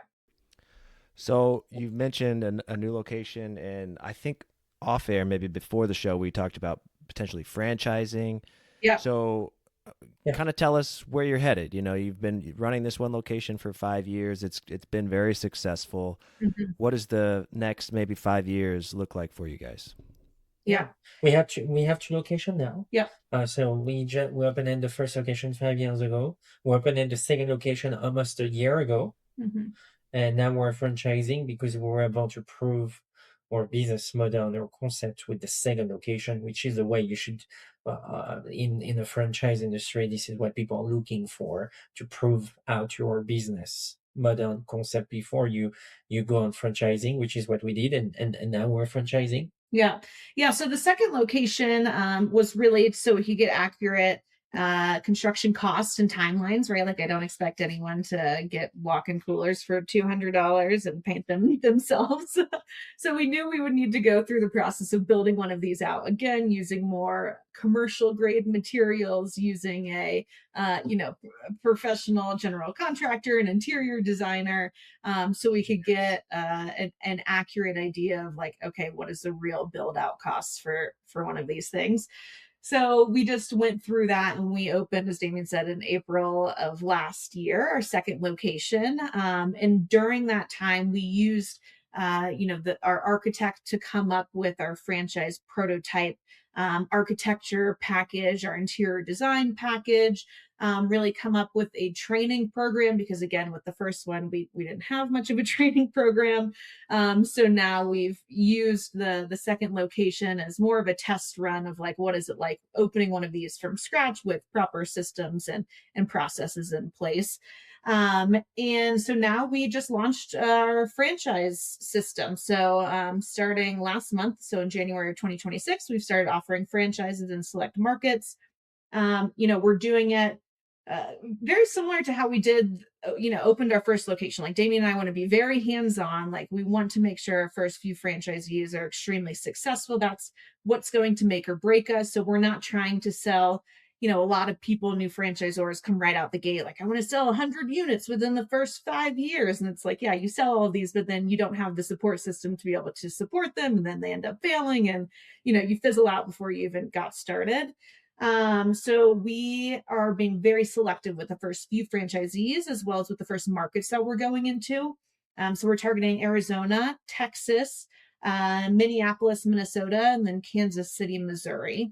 So you've mentioned a new location, and I think off air, maybe before the show, we talked about potentially franchising. Yeah. So Yeah. kind of tell us where you're headed. You've been running this one location for 5 years. It's been very successful. Mhm. What does the next maybe 5 years look like for you guys? Yeah. We have 2 locations now. Yeah. So we opened in the first location 5 years ago. We opened in the second location almost a year ago, Mhm. and now we're franchising because we were able to prove our business model and our concept with the second location, which is the way you should. In the franchise industry, this is what people are looking for to prove out your business. modern concept before you go on franchising, which is what we did, and now we're franchising. Yeah. Yeah. So the second location was really so we could get accurate construction costs and timelines, right? Like I don't expect anyone to get walk-in coolers for $200 and paint them themselves. So we knew we would need to go through the process of building one of these out again, using more commercial grade materials, using a professional general contractor and interior designer, so we could get an accurate idea of like, okay, what is the real build out costs for one of these things. So we just went through that and we opened, as Damien said, in April of last year, our second location. And during that time, we used, our architect to come up with our franchise prototype architecture package, our interior design package, really come up with a training program because again, with the first one, we didn't have much of a training program. So now we've used the second location as more of a test run of like, what is it like opening one of these from scratch with proper systems and processes in place. And so now we just launched our franchise system. So starting last month, so in January of 2026, we've started offering franchises in select markets. We're doing it very similar to how we did, opened our first location. Like Damien and I want to be very hands-on. Like we want to make sure our first few franchisees are extremely successful. That's what's going to make or break us. So we're not trying to sell, a lot of people, new franchisors come right out the gate. Like I want to sell 100 units within the first 5 years. And it's like, yeah, you sell all of these, but then you don't have the support system to be able to support them. And then they end up failing and, you fizzle out before you even got started. So we are being very selective with the first few franchisees as well as with the first markets that we're going into. So we're targeting Arizona, Texas, Minneapolis, Minnesota, and then Kansas City, Missouri.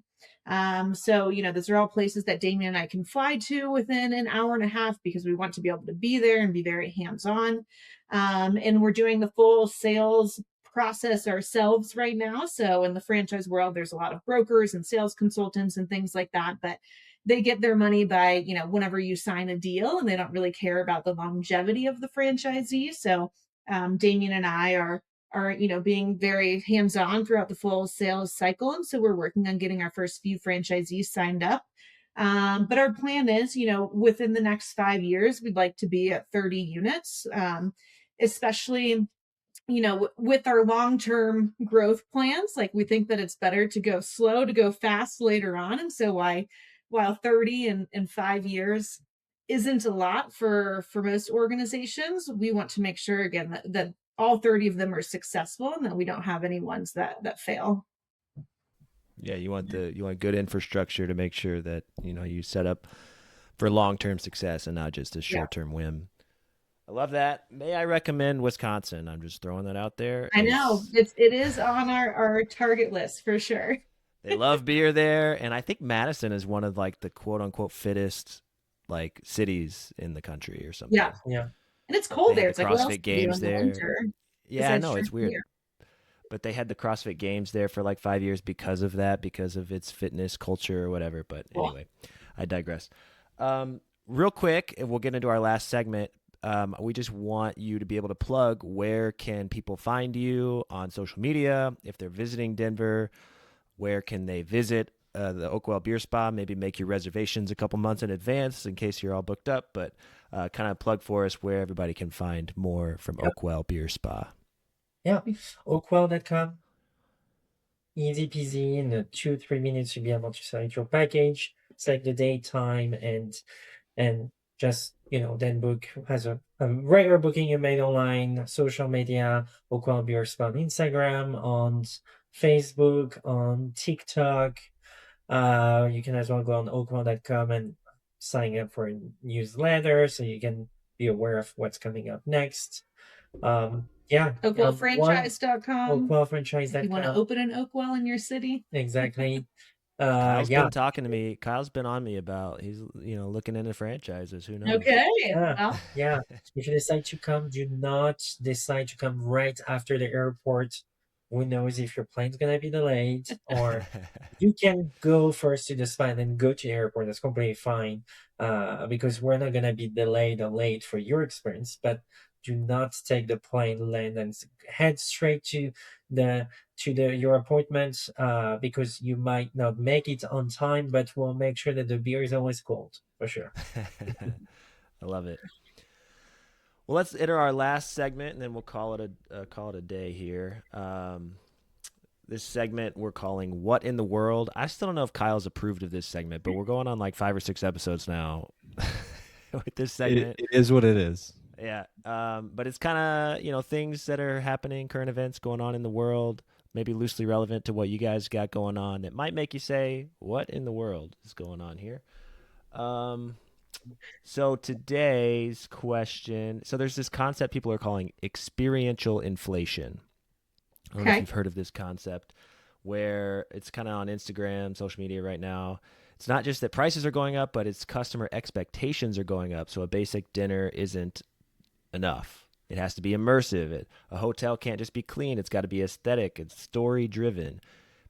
So, those are all places that Damien and I can fly to within an hour and a half because we want to be able to be there and be very hands-on. And we're doing the full sales process ourselves right now. So in the franchise world, there's a lot of brokers and sales consultants and things like that, but they get their money by, whenever you sign a deal and they don't really care about the longevity of the franchisee. So Damien and I are being very hands-on throughout the full sales cycle. And so we're working on getting our first few franchisees signed up. But our plan is, within the next 5 years, we'd like to be at 30 units, especially with our long-term growth plans. Like we think that it's better to go slow to go fast later on. And so while 30 in 5 years isn't a lot for most organizations, we want to make sure again that all 30 of them are successful and that we don't have any ones that fail. Yeah, you want good infrastructure to make sure that you set up for long-term success and not just a short-term whim. I love that. May I recommend Wisconsin? I'm just throwing that out there. I know it is on our target list for sure. They love beer there, and I think Madison is one of like the quote unquote fittest like cities in the country or something. Yeah, and it's cold there. It's like CrossFit games there. Winter? Yeah, I know it's weird. But they had the CrossFit games there for like 5 years because of that, because of its fitness culture or whatever. But anyway, I digress. Real quick, and we'll get into our last segment. We just want you to be able to plug where can people find you on social media. If they're visiting Denver, where can they visit the Oakwell Beer Spa? Maybe make your reservations a couple months in advance in case you're all booked up, but kind of plug for us where everybody can find more from Oakwell Beer Spa. Yeah, Oakwell.com. Easy peasy, in 2-3 minutes you'll be able to select your package, select the date, time, and just then book as a regular booking you made online, social media, Oakwell Beer Spa on Instagram, on Facebook, on TikTok. You can as well go on oakwell.com and sign up for a newsletter so you can be aware of what's coming up next. Oakwellfranchise.com. Oakwellfranchise.com. If you want to open an Oakwell in your city. Exactly. Kyle's been talking to me. Kyle's been on me about he's looking into franchises. Who knows? Okay. Yeah. If you decide to come, do not decide to come right after the airport Who knows if your plane's gonna be delayed, or you can go first to the spa and then go to the airport. That's completely fine, because we're not gonna be delayed or late for your experience. But do not take the plane, land, and head straight the to your appointment, because you might not make it on time. But we'll make sure that the beer is always cold for sure. I love it. Well, let's enter our last segment, and then we'll call it a day here. This segment we're calling "What in the World." I still don't know if Kyle's approved of this segment, but we're going on like 5 or 6 episodes now with this segment. It is what it is. Yeah, but it's kind of things that are happening, current events going on in the world, maybe loosely relevant to what you guys got going on. It might make you say, "What in the world is going on here?" So today's question. So there's this concept people are calling experiential inflation. I don't know if Okay. you've heard of this concept, where it's kind of on Instagram, social media right now. It's not just that prices are going up, but it's customer expectations are going up. So a basic dinner isn't enough. It has to be immersive. A hotel can't just be clean. It's got to be aesthetic. It's story driven.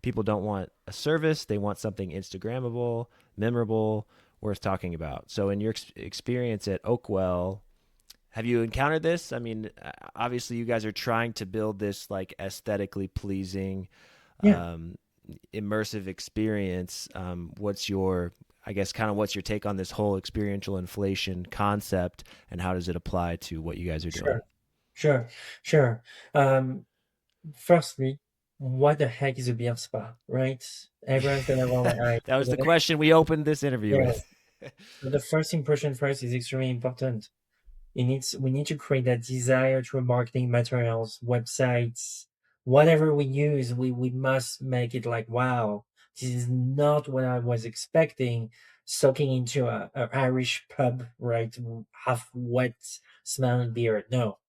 People don't want a service. They want something Instagrammable, memorable, worth talking about. So in your experience at Oakwell, have you encountered this? I mean, obviously you guys are trying to build this like aesthetically pleasing, Yeah, um, immersive experience. What's your, I guess, kind of what's your take on this whole experiential inflation concept, and how does it apply to what you guys are doing? sure, sure, sure. Um, Firstly, what the heck is a beer spa, right? Everyone's gonna roll their eyes. That was the question we opened this interview Yeah. with. So the first impression first is extremely important. We need to create that desire through marketing materials, websites, whatever we use. We must make it like, wow, this is not what I was expecting. Soaking into a Irish pub, right? Half wet, smelling beer. No,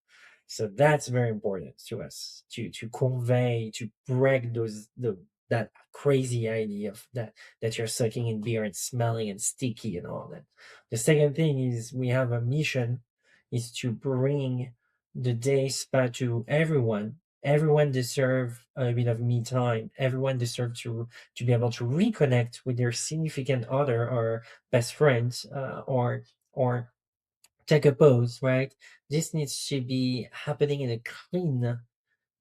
so that's very important to us to convey, to break that crazy idea of that you're sucking in beer and smelling and sticky and all that. The second thing is we have a mission is to bring the day spa to everyone. Everyone deserves a bit of me time. Everyone deserves to be able to reconnect with their significant other or best friends, or take a pose, right? This needs to be happening in a clean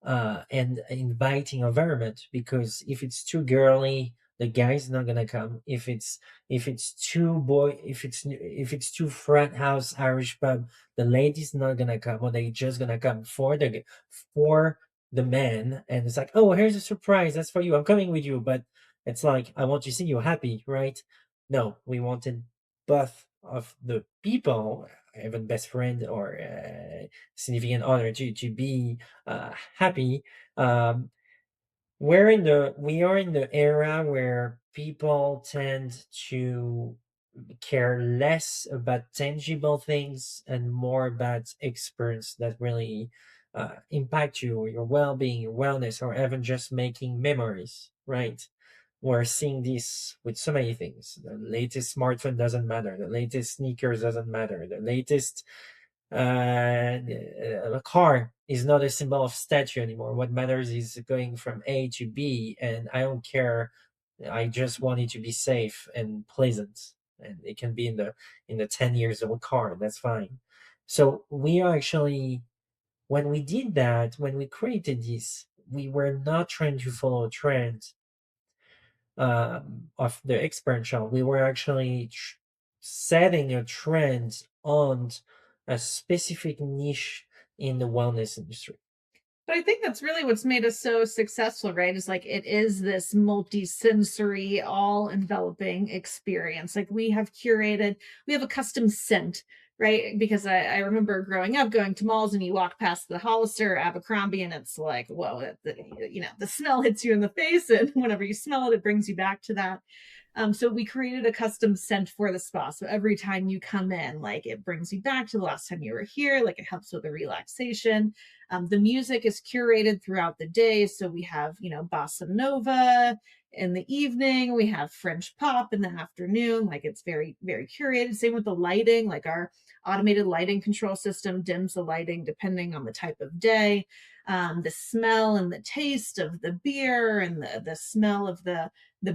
and inviting environment, because if it's too girly, the guy's not gonna come. If it's too boy, if it's too frat house Irish pub, the lady's not gonna come, or they just gonna come for the man, and it's like, oh, here's a surprise, that's for you, I'm coming with you, but it's like, I want to see you happy, right? No, we wanted both of the people, even best friend or significant other, to be happy. Um, we are in the era where people tend to care less about tangible things and more about experience that really impact you, or your well-being, your wellness, or even just making memories, right? We're seeing this with so many things. The latest smartphone doesn't matter. The latest sneakers doesn't matter. The latest a car is not a symbol of stature anymore. What matters is going from A to B, and I don't care. I just want it to be safe and pleasant, and it can be in the 10 years of a car. That's fine. So we are actually, when we did that, when we created this, we were not trying to follow a trend of the experiential. We were actually setting a trend on a specific niche in the wellness industry. But I think that's really what's made us so successful, right? Is like it is this multi-sensory, all-enveloping experience. Like we have curated, we have a custom scent, right? Because I remember growing up going to malls and you walk past the Hollister, Abercrombie, and it's like, whoa, the smell hits you in the face, and whenever you smell it, it brings you back to that. So we created a custom scent for the spa. So every time you come in, like it brings you back to the last time you were here, like it helps with the relaxation. The music is curated throughout the day. So we have, bossa nova in the evening, we have French pop in the afternoon. Like it's very, very curated. Same with the lighting, like our automated lighting control system dims the lighting depending on the type of day. the smell and the taste of the beer and the smell of the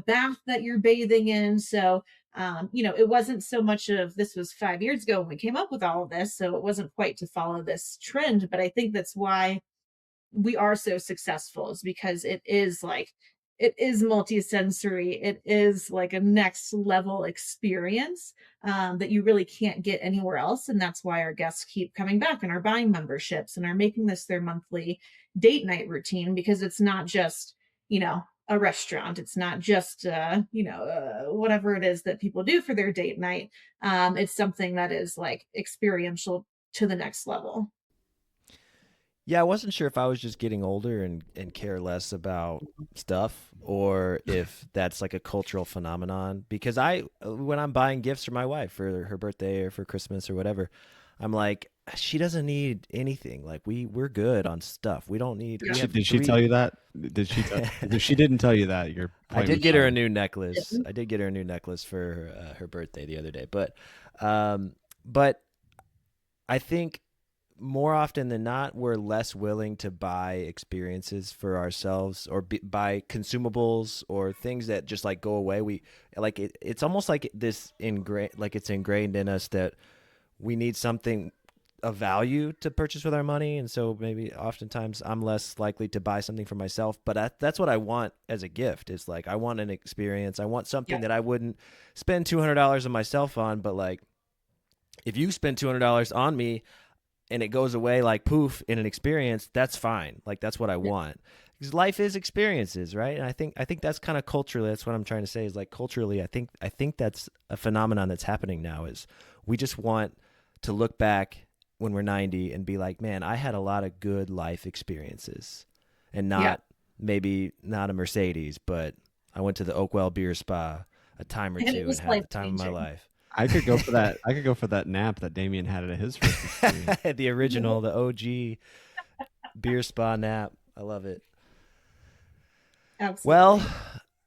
bath that you're bathing in. So it wasn't so much of, this was 5 years ago when we came up with all of this, so it wasn't quite to follow this trend, but I think that's why we are so successful, is because it is multisensory. It is like a next level experience that you really can't get anywhere else. And that's why our guests keep coming back and are buying memberships and are making this their monthly date night routine, because it's not just, a restaurant. It's not just, whatever it is that people do for their date night. It's something that is like experiential to the next level. Yeah, I wasn't sure if I was just getting older and care less about stuff, or if that's like a cultural phenomenon. Because when I'm buying gifts for my wife for her birthday or for Christmas or whatever, I'm like, she doesn't need anything. Like we're good on stuff. We don't need. We have Did she three. Tell you that? Did she? If she didn't tell you that, you're. I did get her a new necklace. I did get her a new necklace for her birthday the other day. But I think more often than not, we're less willing to buy experiences for ourselves, or buy consumables or things that just like go away. We like it. It's almost like this it's ingrained in us that we need something of value to purchase with our money. And so maybe oftentimes I'm less likely to buy something for myself, but that's what I want as a gift. It's like, I want an experience. I want something that I wouldn't spend $200 on myself on, but like, if you spend $200 on me and it goes away like poof in an experience, that's fine. Like that's what I want. Because life is experiences, right? And I think that's kind of culturally, that's what I'm trying to say, is like culturally, I think that's a phenomenon that's happening now, is we just want to look back when we're 90 and be like, man, I had a lot of good life experiences, and maybe not a Mercedes, but I went to the Oakwell Beer Spa a time or two and had the time of my life. I could go for that. I could go for that nap that Damien had at his first experience. The original, the OG beer spa nap. I love it. Absolutely. Well,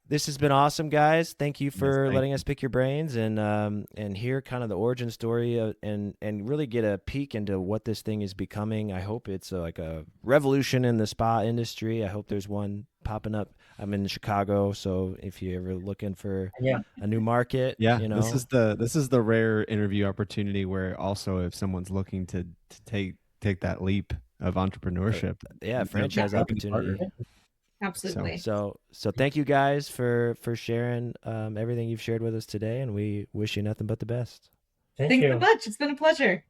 this has been awesome, guys. Thank you for letting us pick your brains and hear kind of the origin story and really get a peek into what this thing is becoming. I hope it's like a revolution in the spa industry. I hope there's one popping up. I'm in Chicago, so if you're ever looking for a new market, this is the rare interview opportunity where also if someone's looking to take that leap of entrepreneurship, franchise opportunity. Absolutely. So thank you guys for sharing everything you've shared with us today, and we wish you nothing but the best. Thanks so much. It's been a pleasure.